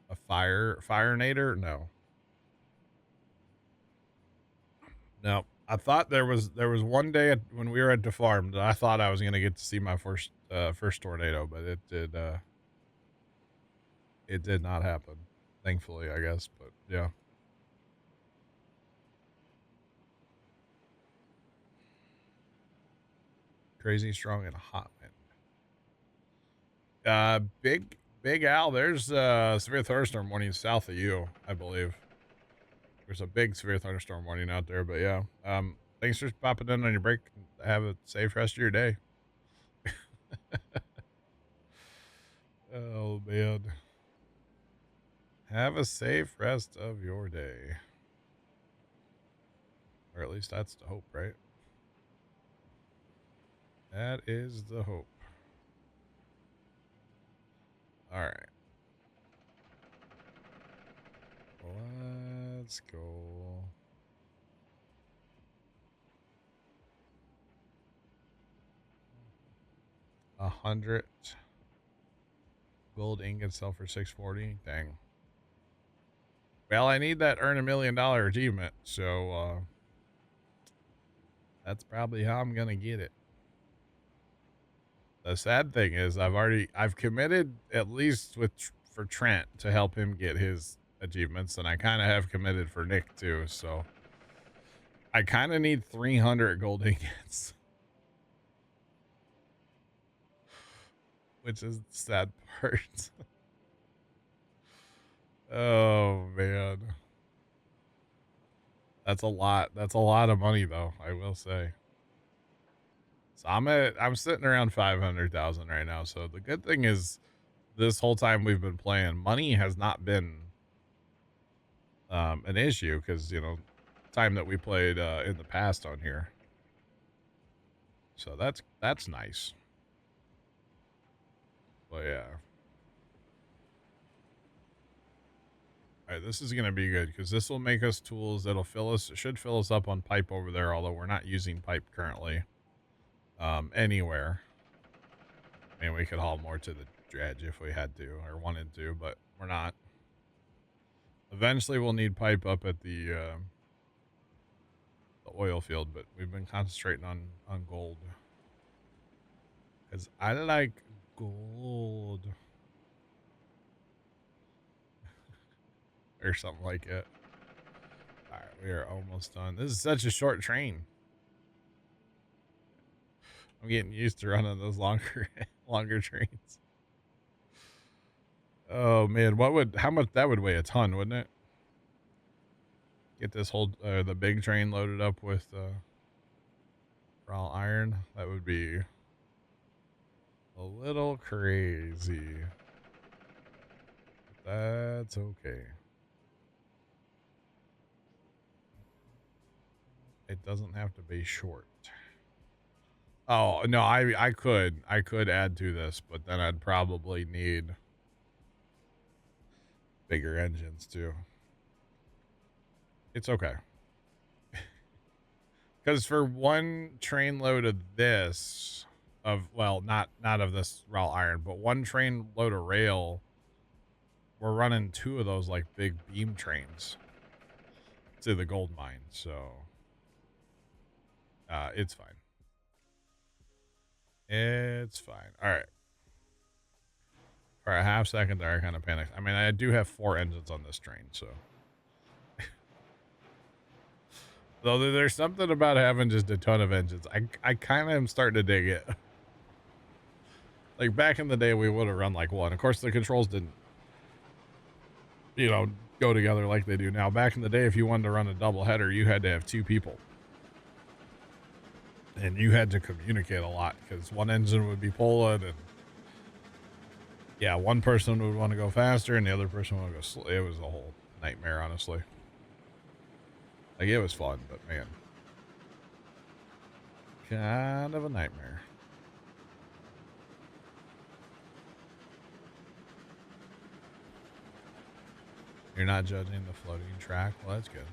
S1: A firenator? No. No. I thought there was one day when we were at the farm that I thought I was gonna get to see my first tornado, but it did not happen. Thankfully, I guess. But yeah. Crazy strong and hot wind. Big Al, there's severe thunderstorm warning south of you, I believe. There's a big severe thunderstorm warning out there, but yeah. Thanks for popping in on your break. Have a safe rest of your day. Oh man. Have a safe rest of your day. Or at least that's the hope, right? That is the hope. All right. Let's go. 100 gold ingots sell for 640. Dang. Well, I need that earn $1,000,000 achievement, so that's probably how I'm gonna get it. The sad thing is I've committed at least for Trent to help him get his achievements, and I kind of have committed for Nick too, so I kind of need 300 gold ingots, which is the sad part. Oh man. That's a lot. That's a lot of money though, I will say. So I'm sitting around 500,000 right now. So the good thing is this whole time we've been playing, money has not been an issue because time that we played in the past on here. So that's nice. But yeah. All right, this is gonna be good because this will make us tools that'll should fill us up on pipe over there, although we're not using pipe currently. Anywhere. I mean, we could haul more to the dredge if we had to or wanted to, but we're not. Eventually, we'll need pipe up at the oil field, but we've been concentrating on gold because I like gold or something like it. All right, we are almost done. This is such a short train. I'm getting used to running those longer longer trains. Oh man, how much that would weigh? A ton, wouldn't it? Get this whole the big train loaded up with raw iron. That would be a little crazy. But that's okay. It doesn't have to be short. Oh no, I could add to this, but then I'd probably need bigger engines too. It's okay. Because for one train load of this, not of this raw iron, but one train load of rail, we're running two of those like big beam trains to the gold mine, so it's fine. It's fine. All right. For a half second there, I kind of panicked. I mean, I do have 4 engines on this train, so. Though there's something about having just a ton of engines. I kind of am starting to dig it. Like back in the day, we would have run like one. Of course, the controls didn't, go together like they do now. Back in the day, if you wanted to run a double header, you had to have 2 people. And you had to communicate a lot because one engine would be pulling and yeah, one person would want to go faster and the other person would go slow. It was a whole nightmare, honestly. Like it was fun, but man, kind of a nightmare. You're not judging the floating track? Well, that's good.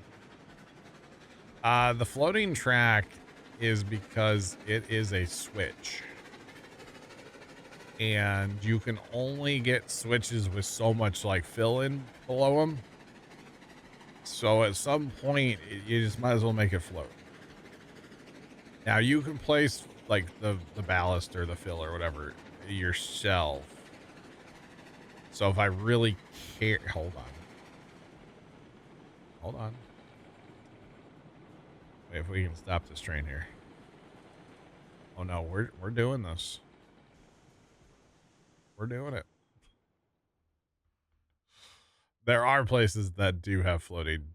S1: The floating track is because it is a switch. And you can only get switches with so much like fill in below them. So at some point, you just might as well make it float. Now you can place like the ballast or the fill or whatever yourself. So if I really care, hold on. Wait, if we can stop this train here. Oh no, we're doing this. We're doing it. There are places that do have floating.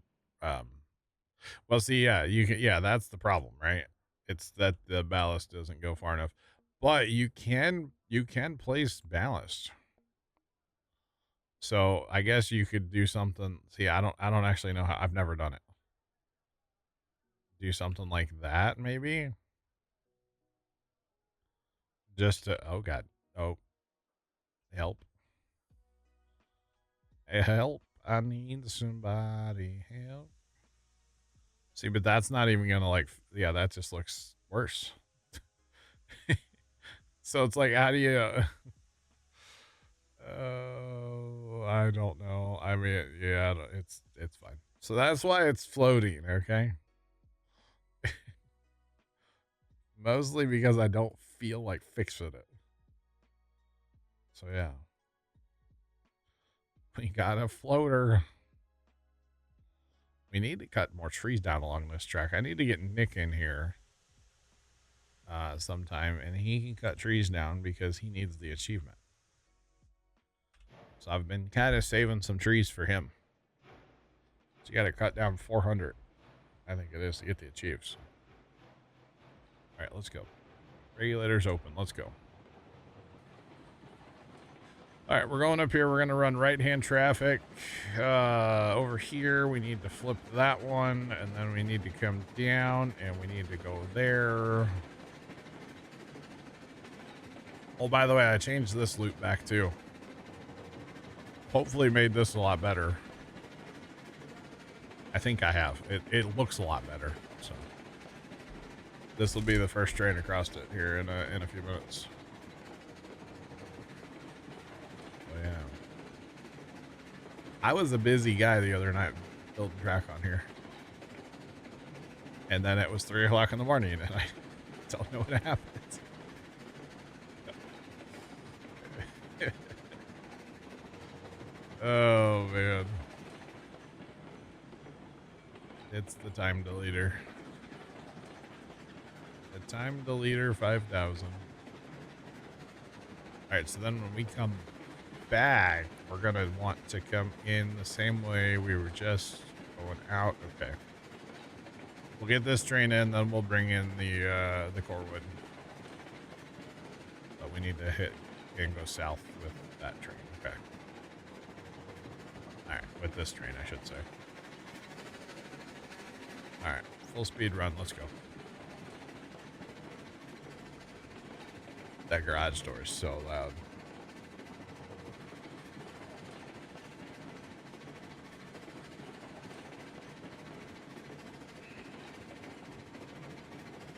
S1: Well, see, yeah, that's the problem, right? It's that the ballast doesn't go far enough, but you can place ballast. So I guess you could do something. See, I don't actually know how. I've never done it. Do something like that, maybe. Just to, oh god, oh, help. Help. I need somebody help. See, but that's not even gonna like, yeah, that just looks worse. So it's like, how do you, oh, I don't know. I mean, yeah, it's fine. So that's why it's floating, okay? Mostly because I don't feel like fixing it. So yeah. We got a floater. We need to cut more trees down along this track. I need to get Nick in here sometime, and he can cut trees down because he needs the achievement. So I've been kind of saving some trees for him. So you got to cut down 400, I think it is, to get the achieves. All right, let's go. Regulators open. Let's go. All right, we're going up here. We're going to run right-hand traffic. Over here, we need to flip that one, and then we need to come down, and we need to go there. Oh, by the way, I changed this loop back, too. Hopefully made this a lot better. I think I have. It looks a lot better, so. This will be the first train across it here in a few minutes. Oh, yeah. I was a busy guy the other night building track on here. And then it was 3 o'clock in the morning, and I don't know what happened. Oh, man. It's the time deleter. The time deleter 5000. All right, so then when we come back, we're going to want to come in the same way we were just going out. Okay. We'll get this train in, then we'll bring in the Corwood. But we need to hit and go south with that train. Okay. All right, with this train, I should say. All right, full speed run. Let's go. That garage door is so loud.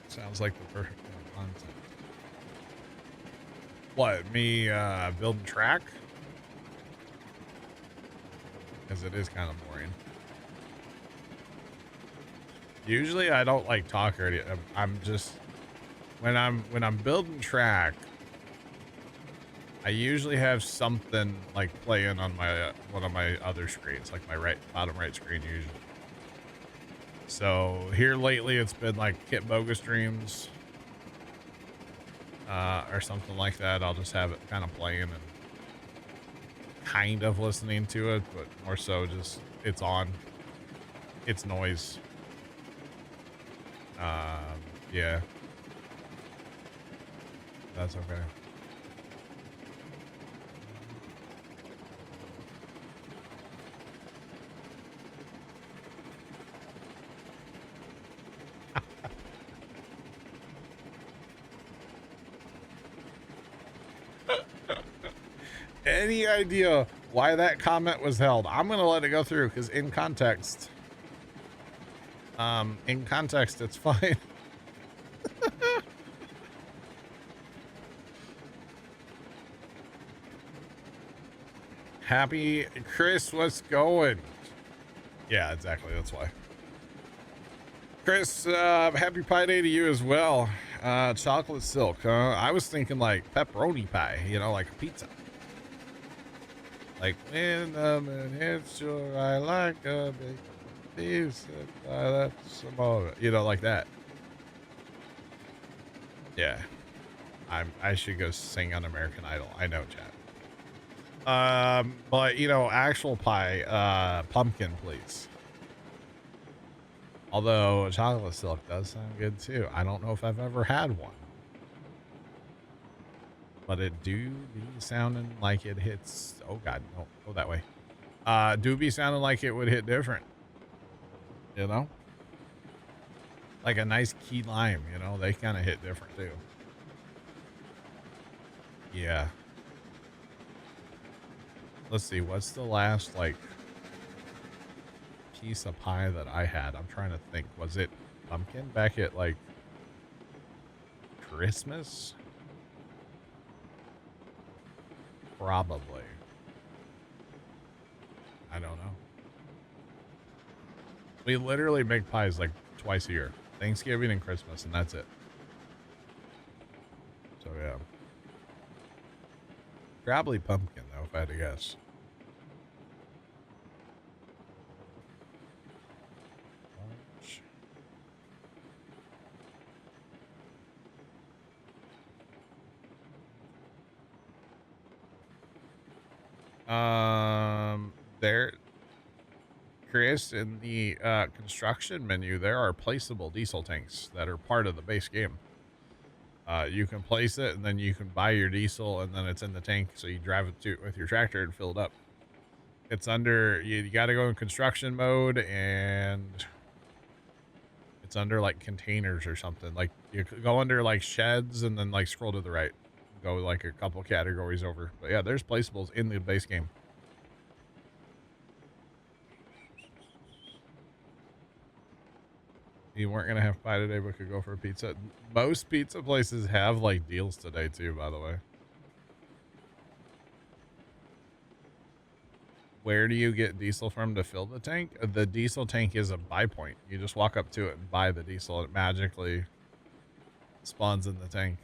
S1: Sounds like the perfect content. What, me building track? Because it is kind of boring. Usually I don't like talk or anything. I'm just when I'm building track, I usually have something like playing on my one of my other screens, like my bottom right screen usually. So here lately it's been like Kit Bogus Dreams or something like that. I'll just have it kind of playing and kind of listening to it, but more so just it's on. It's noise. Yeah. That's okay. Any idea why that comment was held? I'm gonna let it go through because in context, it's fine. Happy Chris, what's going? Yeah, exactly. That's why. Chris, happy Pi Day to you as well. Chocolate silk. I was thinking like pepperoni pie, you know, like a pizza. Like when the moon hits your eye like a big leaves, that's some more, you know, like that. Yeah, I should go sing on American Idol. I know, chat. But you know, actual pie, pumpkin, please. Although chocolate silk does sound good too. I don't know if I've ever had one, but it do be sounding like it hits. Oh God, no, go that way. Do be sounding like it would hit different. You know, like a nice key lime. You know, they kind of hit different too. Yeah. let's see, what's the last like piece of pie that I had? I'm trying to think. Was it pumpkin back at like Christmas? Probably. I don't know. We literally make pies like twice a year. Thanksgiving and Christmas, and that's it. So yeah. Probably pumpkin though, if I had to guess. There, Chris, in the construction menu, there are placeable diesel tanks that are part of the base game. You can place it, and then you can buy your diesel, and then it's in the tank, so you drive it to with your tractor and fill it up. It's under you got to go in construction mode, and it's under like containers or something. Like you go under like sheds, and then like scroll to the right, go like a couple categories over. But yeah, there's placeables in the base game. You weren't gonna have pie today, but could go for a pizza. Most pizza places have like deals today too, by the way. Where do you get diesel from to fill the tank? The diesel tank is a buy point. You just walk up to it and buy the diesel. It magically spawns in the tank.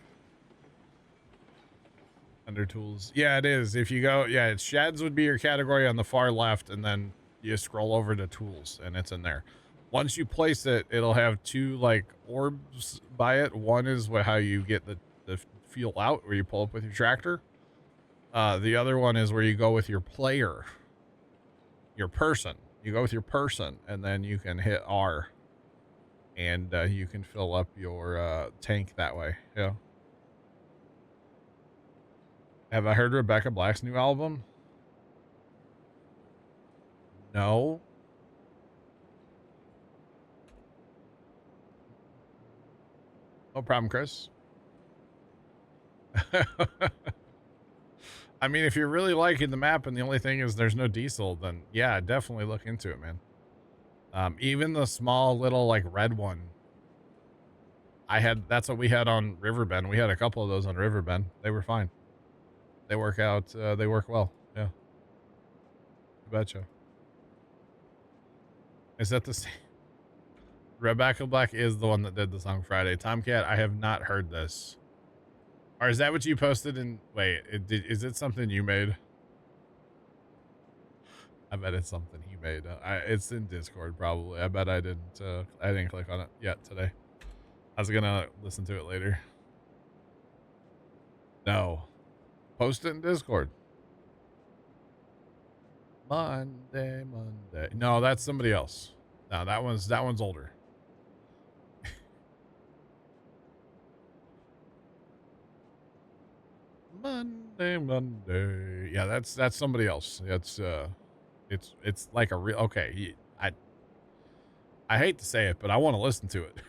S1: Under tools. Yeah, it is. If you go, yeah, it's sheds would be your category on the far left, and then you scroll over to tools, and it's in there. Once you place it, it'll have two like orbs by it. One is how you get the fuel out, where you pull up with your tractor. The other one is where you go with your player, your person. You go with your person, and then you can hit R, and you can fill up your tank that way. Yeah. Have I heard Rebecca Black's new album? No. No problem, Chris. I mean, if you're really liking the map and the only thing is there's no diesel, then yeah, definitely look into it, man. Even the small little like red one, that's what we had on Riverbend. We had a couple of those on Riverbend. They were fine. They work out. They work well. Yeah. I betcha. Is that the same? Rebecca Black is the one that did the song Friday. Tomcat, I have not heard this. Or is that what you posted in? Wait, is it something you made? I bet it's something he made. It's in Discord probably. I bet I didn't click on it yet today. I was gonna listen to it later. No, post it in Discord. Monday. No, that's somebody else. No, that one's older. Monday. Yeah, that's somebody else. It's like a real. Okay, I hate to say it, but I want to listen to it.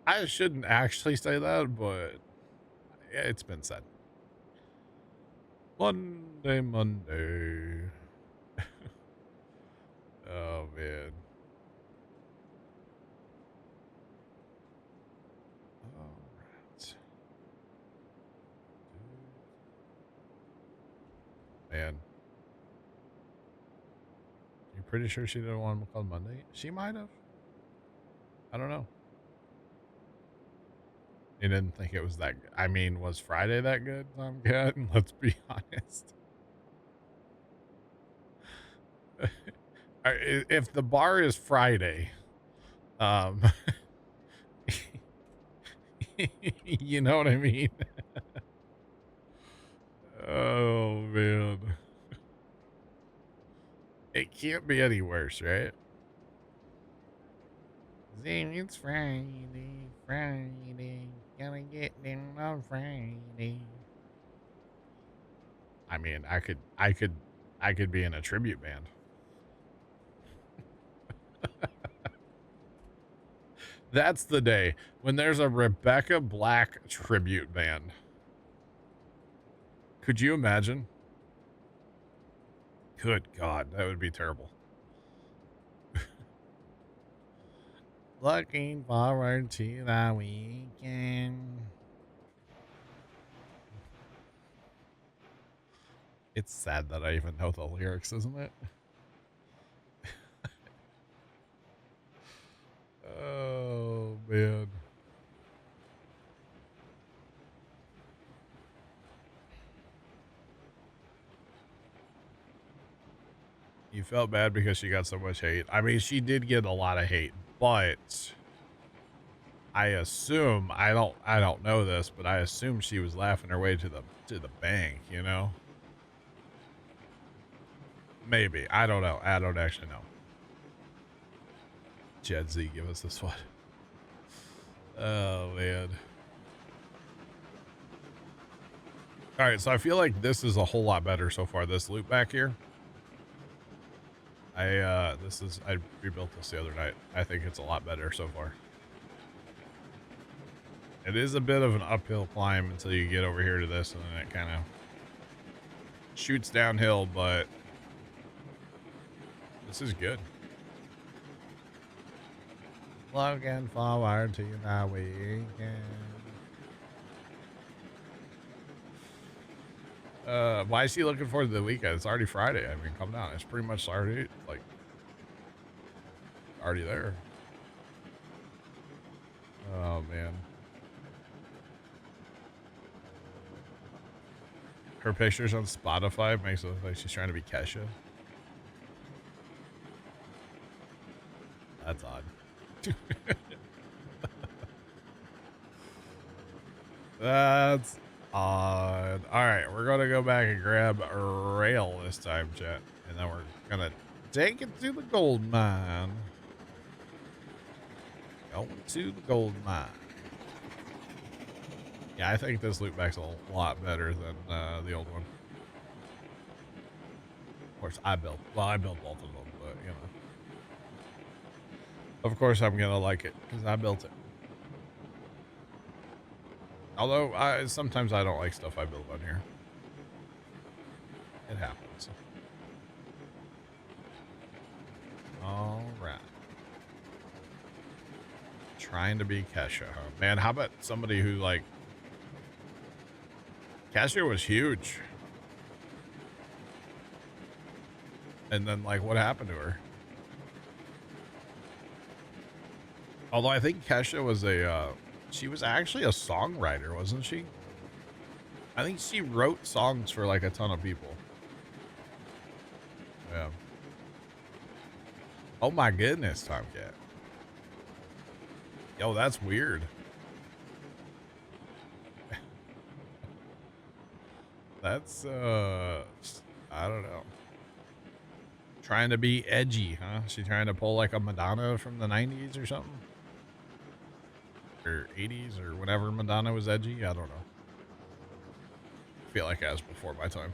S1: I shouldn't actually say that, but it's been said. Monday. Oh, man. All right. Man. You're pretty sure she didn't want him called Monday? She might have. I don't know. You didn't think it was that good. I mean, was Friday that good? I'm good. Let's be honest. If the bar is Friday, um, you know what I mean? Oh, man. It can't be any worse, right? Zing, it's Friday, gonna get in on Friday. I mean, I could be in a tribute band. That's the day when there's a Rebecca Black tribute band. Could you imagine? Good God, that would be terrible. Looking forward to the weekend. It's sad that I even know the lyrics, isn't it? Oh, man. You felt bad because she got so much hate. I mean, she did get a lot of hate, but I assume I don't know this, but I assume she was laughing her way to the bank, you know? Maybe. I don't know. I don't actually know. Jed Z, give us this one. Oh man. All right, so I feel like this is a whole lot better so far. This loop back here. I rebuilt this the other night. I think it's a lot better so far. It is a bit of an uphill climb until you get over here to this, and then it kind of shoots downhill, but this is good. Looking forward to the weekend. Why is he looking forward to the weekend? It's already Friday. I mean, come down. It's pretty much already, like, already there. Oh, man. Her pictures on Spotify makes it look like she's trying to be Kesha. That's odd. That's odd. All right, we're gonna go back and grab a rail this time, chat, and then we're gonna take it to the gold mine. Going to the gold mine. Yeah, I think this loop back's a lot better than the old one. Of course, I built both of them, but you know. Of course, I'm gonna like it because I built it. Although sometimes I don't like stuff I build on here. It happens. All right. Trying to be Kesha, huh? Man, how about somebody who like Kesha was huge. And then like what happened to her? Although I think Kesha was she was actually a songwriter, wasn't she? I think she wrote songs for like a ton of people. Yeah. Oh my goodness, Tomcat. Yo, that's weird. That's I don't know. Trying to be edgy, huh? She trying to pull like a Madonna from the 90s or something? Or 80s or whenever Madonna was edgy? I don't know. I feel like I was before my time.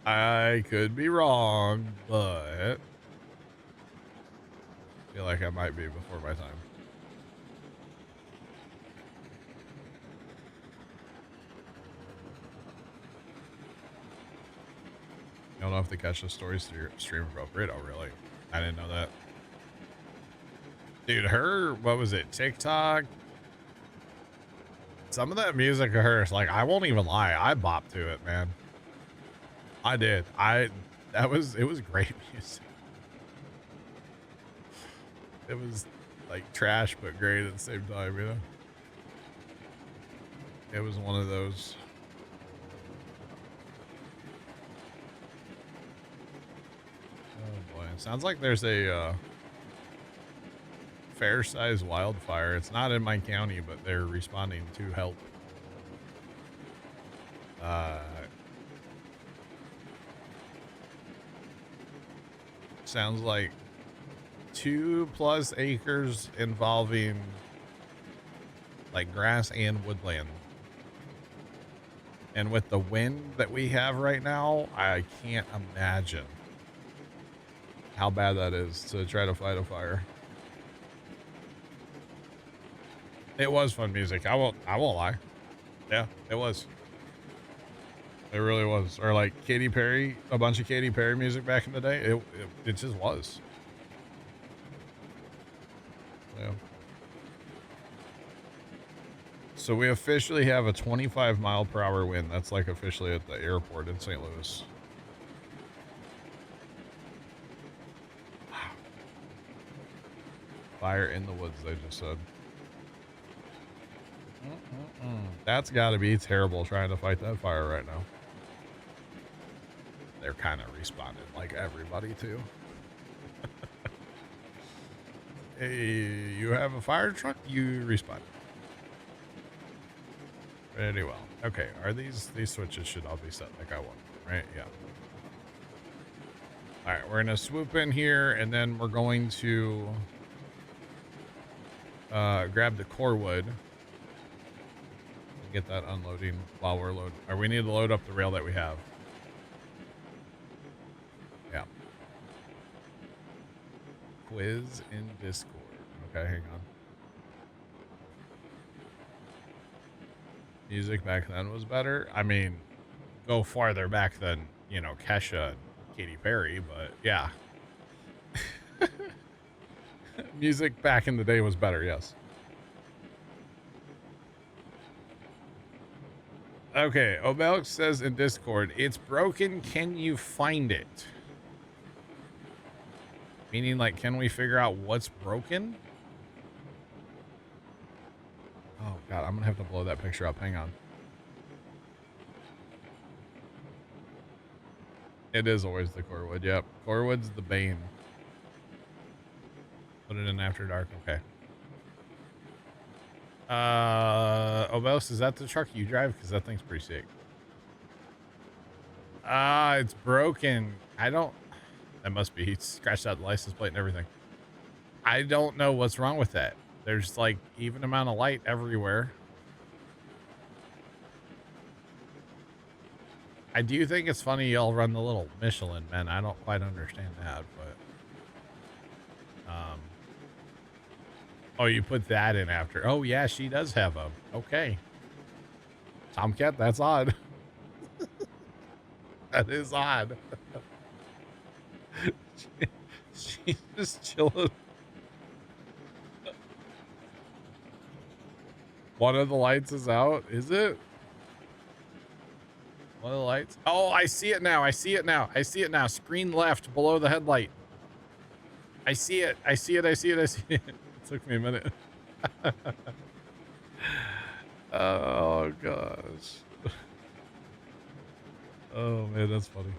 S1: I could be wrong, but I feel like I might be before my time. I don't know if the Kesha stories stream appropriate. Oh, really? I didn't know that. Dude, her, what was it? TikTok? Some of that music of hers, like, I won't even lie. I bopped to it, man. I did. It was great music. It was like trash, but great at the same time, you know? It was one of those. Oh boy. Sounds like there's a fair-sized wildfire. It's not in my county, but they're responding to help. Sounds like 2+ acres involving like grass and woodland. And with the wind that we have right now, I can't imagine how bad that is to try to fight a fire. It was fun music. I won't lie. Yeah, it was. It really was. Or like Katy Perry, a bunch of Katy Perry music back in the day. It just was. Yeah. So we officially have a 25-mile-per-hour wind. That's like officially at the airport in St. Louis. Fire in the woods, they just said. That's got to be terrible trying to fight that fire right now. They're kind of responding like everybody too. Hey, you have a fire truck? You respond. Pretty well. Okay, are these switches should all be set like I want, right? Yeah. All right, we're gonna swoop in here, and then we're going to grab the core wood and get that unloading while we're loading. Or we need to load up the rail that we have. Yeah. Quiz in Discord. Okay, hang on. Music back then was better. I mean, go farther back than, you know, Kesha and Katy Perry, but yeah. Music back in the day was better, yes. Okay, Obelix says in Discord, it's broken, can you find it? Meaning, like, can we figure out what's broken? Oh, God, I'm gonna have to blow that picture up. Hang on. It is always the core wood, yep. Core wood's the bane. Put it in after dark, okay. Obelix, is that the truck you drive? Because that thing's pretty sick. It's broken. I don't... That must be. He scratched out the license plate and everything. I don't know what's wrong with that. There's like even amount of light everywhere. I do think it's funny y'all run the little Michelin men. I don't quite understand that, but oh, you put that in after. Oh yeah, she does have a okay. Tomcat, that's odd. That is odd. She's just chilling. One of the lights is out, is it? One of the lights. Oh, I see it now. I see it now. I see it now. Screen left below the headlight. I see it. I see it. I see it. I see it. It took me a minute. Oh, gosh. Oh, man, that's funny.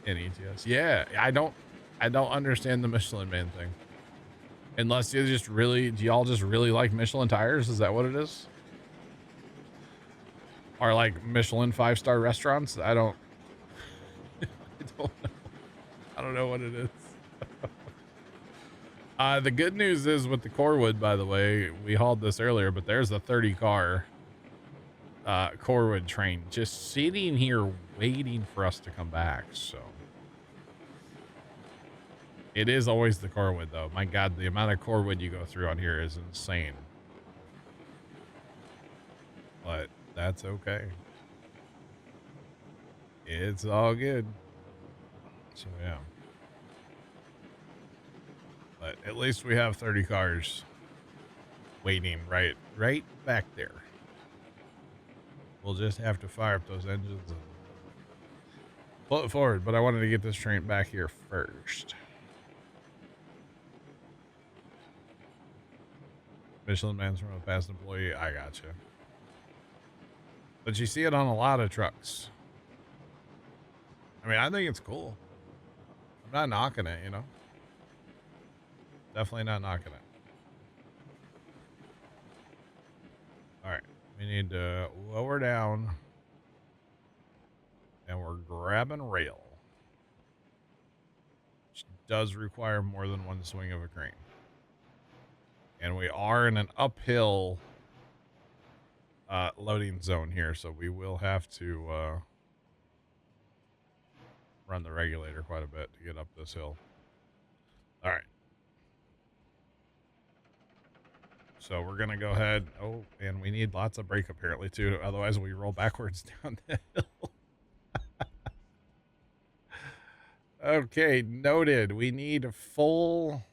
S1: NETS. Yeah, I don't understand the Michelin Man thing. Unless you just really, do y'all just really like Michelin tires? Is that what it is? Or like Michelin 5-star restaurants? I don't know. I don't know what it is. The good news is with the Corewood, by the way, we hauled this earlier, but there's a 30-car Corewood train just sitting here waiting for us to come back. So it is always the Corewood, though. My God, the amount of Corewood you go through on here is insane. But that's okay. It's all good. So yeah. But at least we have 30 cars waiting right back there. We'll just have to fire up those engines and pull it forward. But I wanted to get this train back here first. Michelin Man's from a past employee. I gotcha. But you see it on a lot of trucks. I mean, I think it's cool. I'm not knocking it, you know? Definitely not knocking it. All right. We need to lower down. And we're grabbing rail. Which does require more than one swing of a crane. And we are in an uphill loading zone here, so we will have to run the regulator quite a bit to get up this hill. All right. So we're going to go ahead. Oh, and we need lots of brake apparently too. Otherwise we roll backwards down the hill. Okay, noted. We need full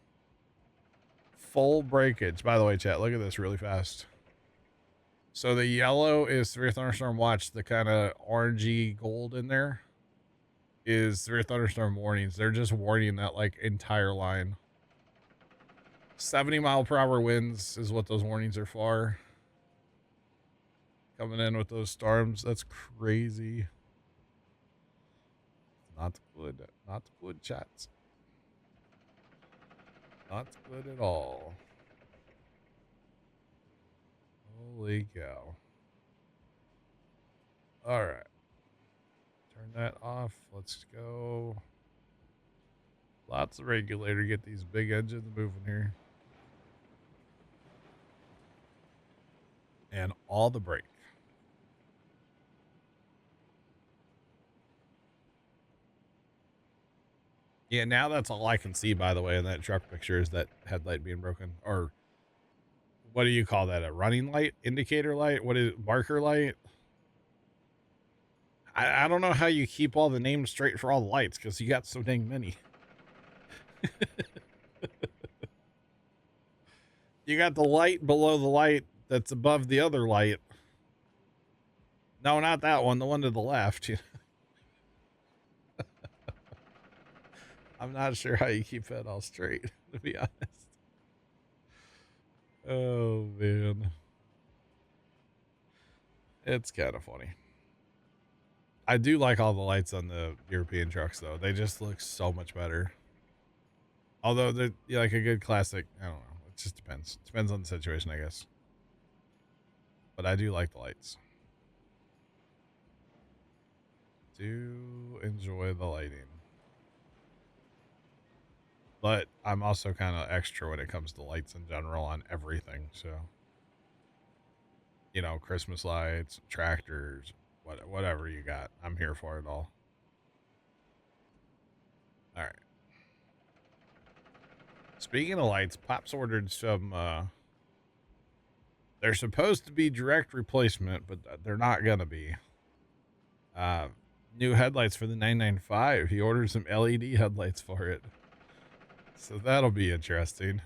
S1: breakage. By the way, chat, look at this really fast. So the yellow is Severe Thunderstorm Watch. The kind of orangey gold in there is Severe Thunderstorm Warnings. They're just warning that like entire line. 70-mile-per-hour winds is what those warnings are for. Coming in with those storms. That's crazy. Not good. Not good, chats. Not good at all. Holy cow. All right. Turn that off. Let's go. Lots of regulator. Get these big engines moving here. And all the brake. Yeah, now that's all I can see, by the way, in that truck picture is that headlight being broken. Or what do you call that? A running light? Indicator light? What is marker light? I don't know how you keep all the names straight for all the lights because you got so dang many. You got the light below the light that's above the other light. No, not that one. The one to the left. I'm not sure how you keep that all straight, to be honest. Oh, man. It's kind of funny. I do like all the lights on the European trucks, though. They just look so much better. Although they're like a good classic. I don't know. It just depends. Depends on the situation, I guess. But I do like the lights. Do enjoy the lighting. But I'm also kind of extra when it comes to lights in general on everything. So, you know, Christmas lights, tractors, whatever you got. I'm here for it all. All right. Speaking of lights, Pop's ordered some, they're supposed to be direct replacement, but they're not going to be. New headlights for the 995. He ordered some LED headlights for it. So that'll be interesting.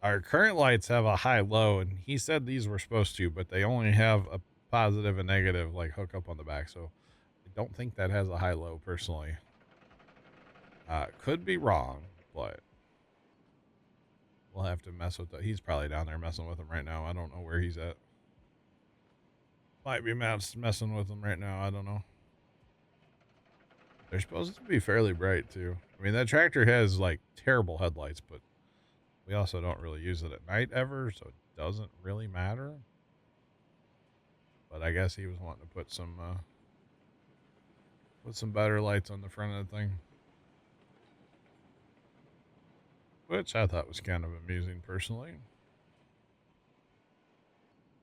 S1: Our current lights have a high-low, and he said these were supposed to, but they only have a positive and negative, like, hookup on the back, so I don't think that has a high-low, personally. Could be wrong, but we'll have to mess with that. He's probably down there messing with them right now. I don't know where he's at. Might be messing with them right now. I don't know. They're supposed to be fairly bright, too. I mean, that tractor has, like, terrible headlights, but we also don't really use it at night ever, so it doesn't really matter. But I guess he was wanting to put some better lights on the front of the thing. Which I thought was kind of amusing, personally.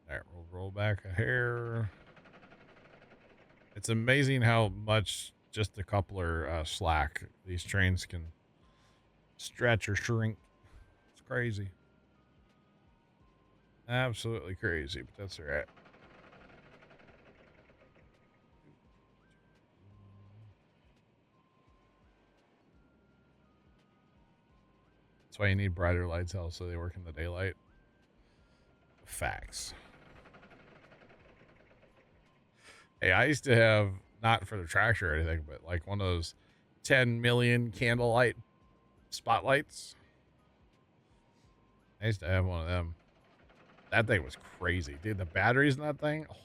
S1: Alright, we'll roll back a hair. It's amazing how much just the coupler slack these trains can stretch or shrink. It's crazy. Absolutely crazy, but that's alright. That's why you need brighter lights out so they work in the daylight. Facts. Hey, I used to have, not for the tractor or anything, but like one of those 10 million candlelight spotlights. I used to have one of them. That thing was crazy, dude. The batteries in that thing, oh,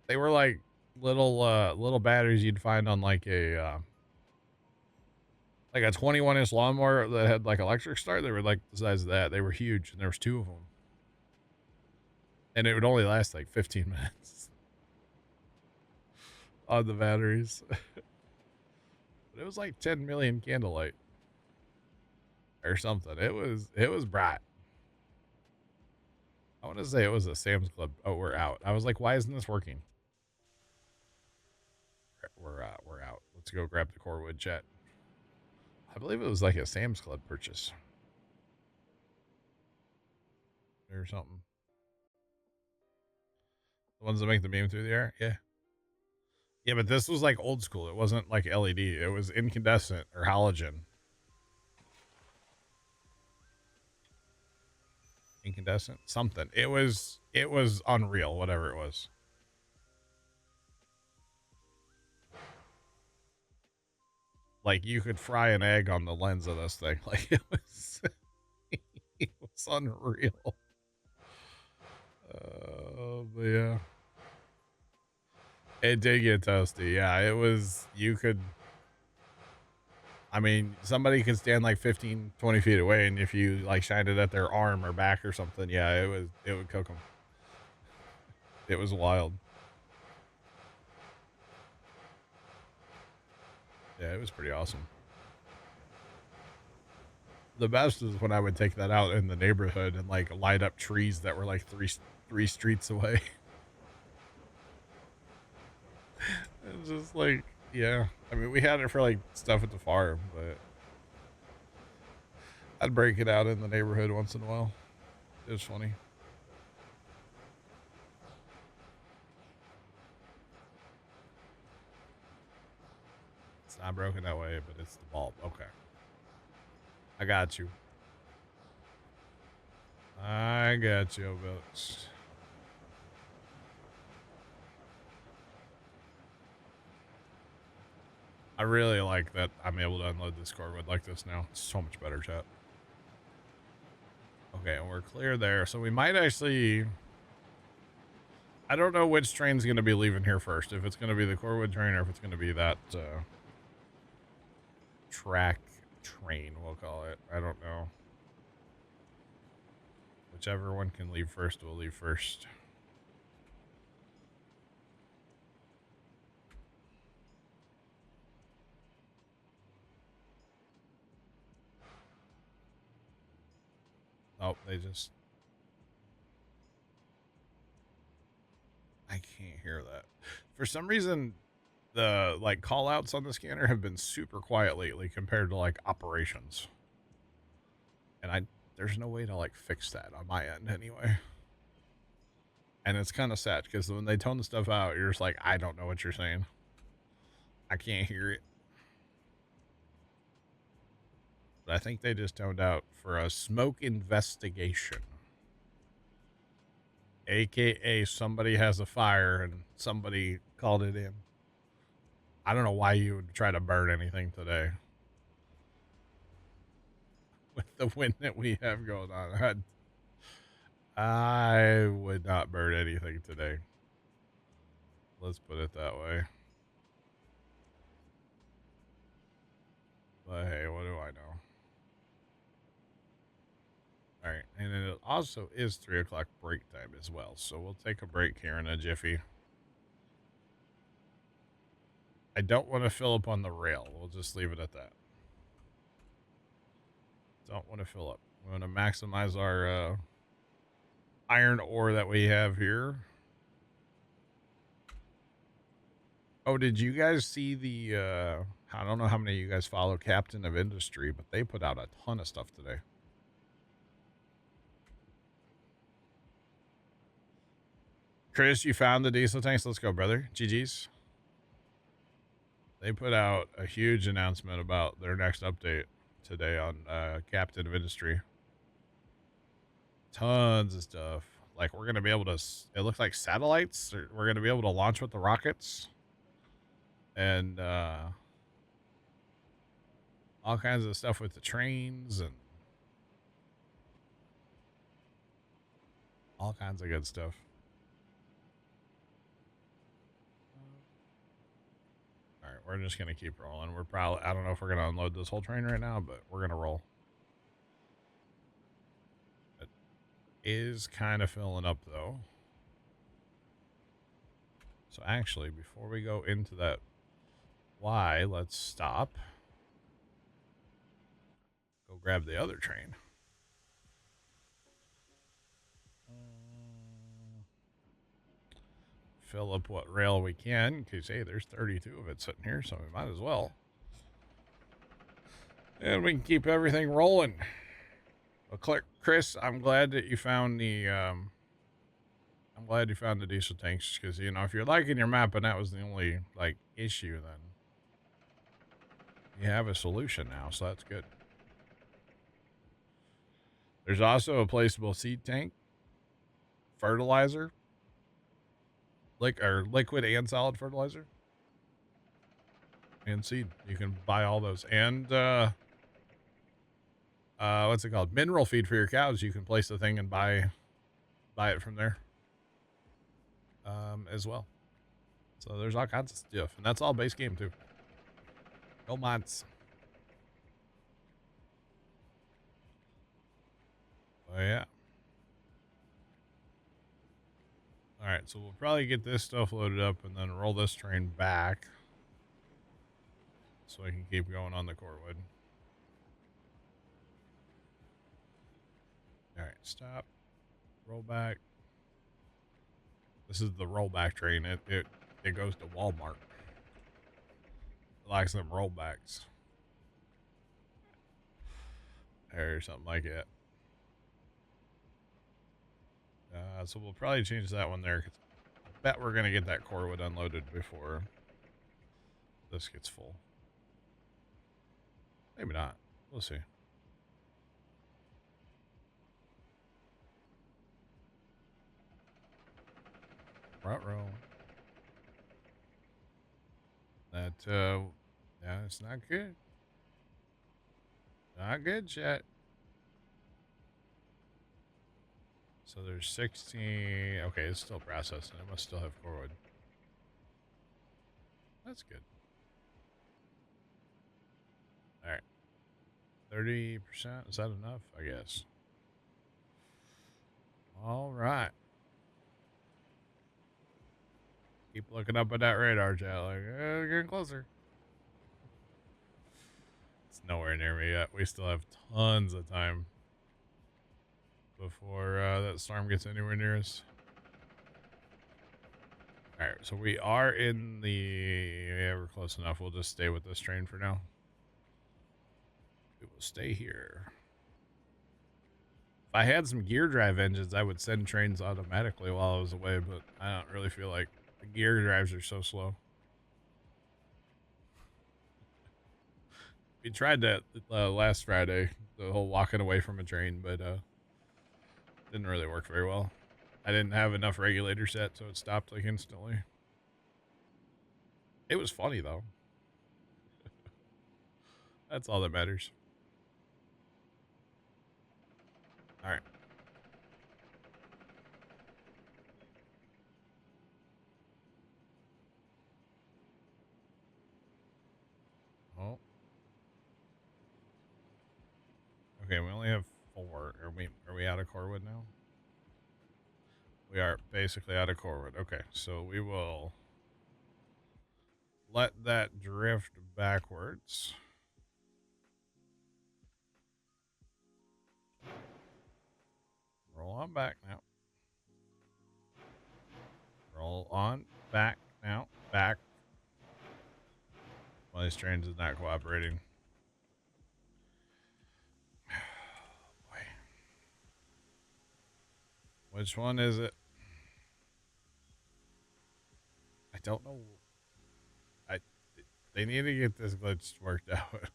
S1: they were like little batteries you'd find on like a 21-inch lawnmower that had like electric start. They were like the size of that. They were huge, and there was 2 of them, and it would only last like 15 minutes on the batteries. But it was like 10 million candlelight or something. It was bright. I want to say it was a Sam's Club. Oh, we're out. I was like, why isn't this working? We're Let's go grab the core wood, chat. I believe it was like a Sam's Club purchase or something. The ones that make the beam through the air? Yeah. Yeah, but this was like old school. It wasn't like LED. It was incandescent or halogen. Incandescent? Something. It was unreal, whatever it was. Like you could fry an egg on the lens of this thing. Like it was it was unreal. But yeah. It did get toasty. Yeah, it was, you could, I mean, somebody could stand like 15, 20 feet away, and if you like shined it at their arm or back or something, yeah, it would cook them. It was wild. Yeah, it was pretty awesome. The best is when I would take that out in the neighborhood and like light up trees that were like three streets away. It's just like, yeah. I mean, we had it for like stuff at the farm, but I'd break it out in the neighborhood once in a while. It was funny. It's not broken that way, but it's the bulb. Okay. I got you. I got you, Bilks. I really like that I'm able to unload this core wood like this now. It's so much better, chat. Okay, and we're clear there. So we might actually... I don't know which train's going to be leaving here first. If it's going to be the core wood train or if it's going to be that track train, we'll call it. I don't know. Whichever one can leave first will leave first. Oh, they just... I can't hear that. For some reason, the like call outs on the scanner have been super quiet lately compared to like operations. And there's no way to like fix that on my end anyway. And it's kind of sad because when they tone the stuff out, you're just like, I don't know what you're saying. I can't hear it. But I think they just toned out for a smoke investigation. AKA somebody has a fire and somebody called it in. I don't know why you would try to burn anything today. With the wind that we have going on. I would not burn anything today. Let's put it that way. But hey, what do I know? All right, and it also is 3 o'clock break time as well, so we'll take a break here in a jiffy. I don't want to fill up on the rail. We'll just leave it at that. Don't want to fill up. We want to maximize our iron ore that we have here. Oh, did you guys see the, I don't know how many of you guys follow Captain of Industry, but they put out a ton of stuff today. Chris, you found the diesel tanks? Let's go, brother. GG's. They put out a huge announcement about their next update today on Captain of Industry. Tons of stuff. Like, we're going to be able to, it looks like satellites. We're going to be able to launch with the rockets. And all kinds of stuff with the trains and all kinds of good stuff. All right, we're just going to keep rolling. We're probably, I don't know if we're going to unload this whole train right now, but we're going to roll. It is kind of filling up, though. So actually, before we go into that why, let's stop. Go grab the other train. fill up what rail we can, because, hey, there's 32 of it sitting here, so we might as well. And we can keep everything rolling. Well, Chris, I'm glad that you found the, I'm glad you found the diesel tanks, because, you know, if you're liking your map and that was the only, like, issue, then you have a solution now, so that's good. There's also a placeable seed tank, fertilizer, liquid and solid fertilizer, and seed. You can buy all those. And, what's it called? Mineral feed for your cows. You can place the thing and buy it from there, as well. So there's all kinds of stuff, and that's all base game too. Go mods. Oh yeah. All right, so we'll probably get this stuff loaded up and then roll this train back so I can keep going on the Corewood. All right, stop. Roll back. This is the rollback train. It goes to Walmart. It likes them rollbacks. Or something like that. So we'll probably change that one there, 'cause I bet we're going to get that Corewood unloaded before this gets full. Maybe not. We'll see. Front row. That, yeah, it's not good. Not good, chat. So there's 16. Okay, it's still processing. It must still have Corewood. That's good. All right. 30%. Is that enough? I guess. All right. Keep looking up at that radar, chat. Like, getting closer. It's nowhere near me yet. We still have tons of time before that storm gets anywhere near us. All right, so we are in the... Yeah, we're close enough. We'll just stay with this train for now. We will stay here. If I had some gear drive engines, I would send trains automatically while I was away, but I don't really feel like the gear drives are so slow. We tried that last Friday, the whole walking away from a train, but didn't really work very well. I didn't have enough regulator set, so it stopped like instantly. It was funny though. That's all that matters. All right. Oh. Okay, we only have 4. Are we out of Corewood now? We are basically out of Corewood. Okay, so we will let that drift backwards. Roll on back now. Roll on back now. Back. One of these trains is not cooperating. Boy. Which one is it? I don't know. They need to get this glitch worked out.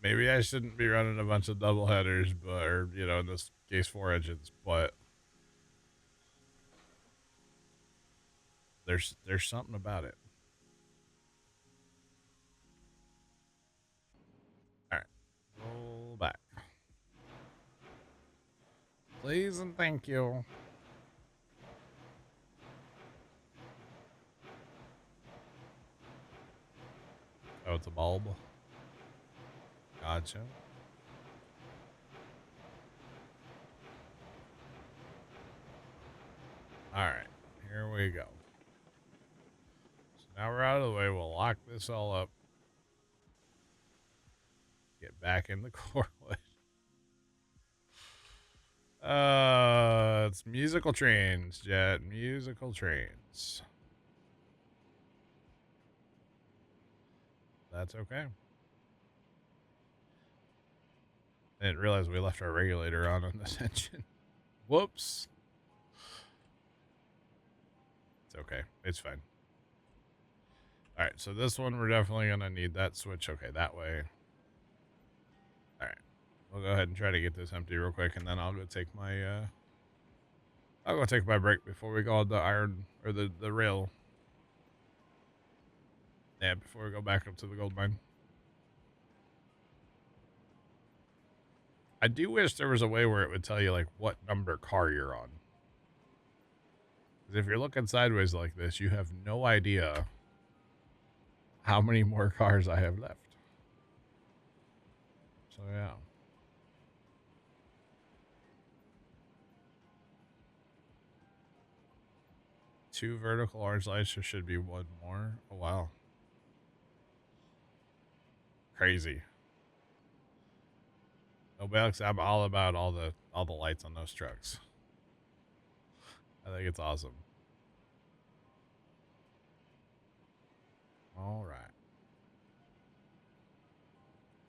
S1: Maybe I shouldn't be running a bunch of double headers, but, or, you know, in this case, 4 engines, but there's something about it. All right, roll back, please and thank you. Oh, it's a bulb. Gotcha. All right, here we go. So now we're out of the way. We'll lock this all up. Get back in the Corewood. It's musical trains, Jet. Musical trains. That's okay. I didn't realize we left our regulator on this engine. Whoops. It's okay. It's fine. All right, so this one we're definitely gonna need that switch. Okay, that way. All right, we'll go ahead and try to get this empty real quick, and then I'll go take my break before we go on the iron or the rail. Yeah, before we go back up to the gold mine. I do wish there was a way where it would tell you like what number car you're on. Because if you're looking sideways like this, you have no idea how many more cars I have left. So yeah. Two vertical orange lights, there should be one more. Oh wow. Crazy. No, Alex, I'm all about all the lights on those trucks. I think it's awesome. All right.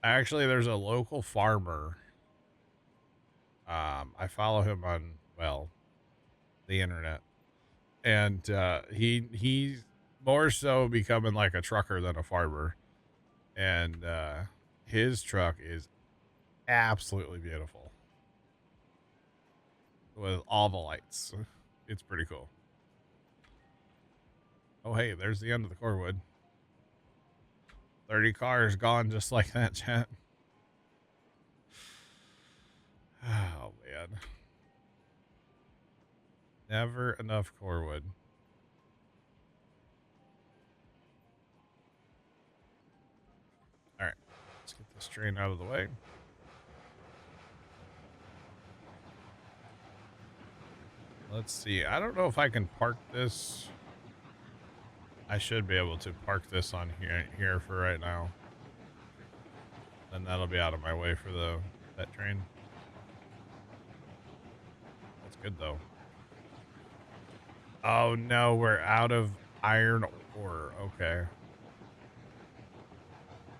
S1: Actually, there's a local farmer. I follow him on, well, the internet. And he's more so becoming like a trucker than a farmer. And his truck is absolutely beautiful. With all the lights. It's pretty cool. Oh, hey, there's the end of the Corwood. 30 cars gone just like that, chat. Oh, man. Never enough Corwood. All right. Let's get this train out of the way. Let's see. I don't know if I can park this. I should be able to park this on here for right now. Then that'll be out of my way for that train. That's good though. Oh no, we're out of iron ore. Okay.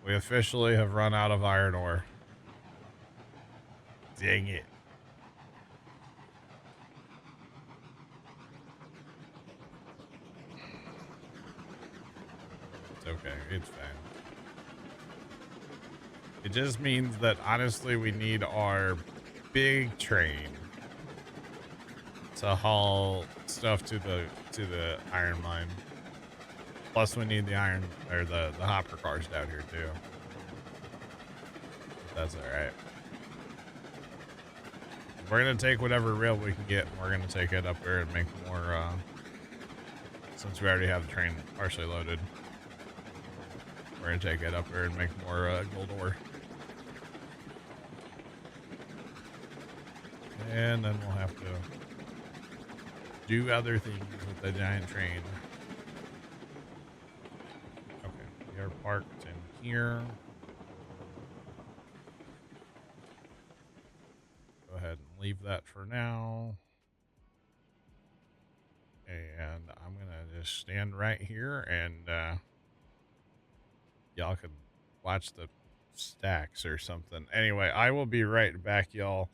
S1: We officially have run out of iron ore. Dang it. It's okay. It's fine. It just means that honestly we need our big train to haul stuff to the iron mine. Plus we need the iron or the hopper cars down here too. That's all right. We're gonna take whatever rail we can get, and we're gonna take it up there and make more. Since we already have the train partially loaded, we're gonna take it up there and make more gold ore. And then we'll have to do other things with the giant train. Okay, we are parked in here. Go ahead and leave that for now. And I'm gonna just stand right here and y'all can watch the stacks or something. Anyway, I will be right back, y'all.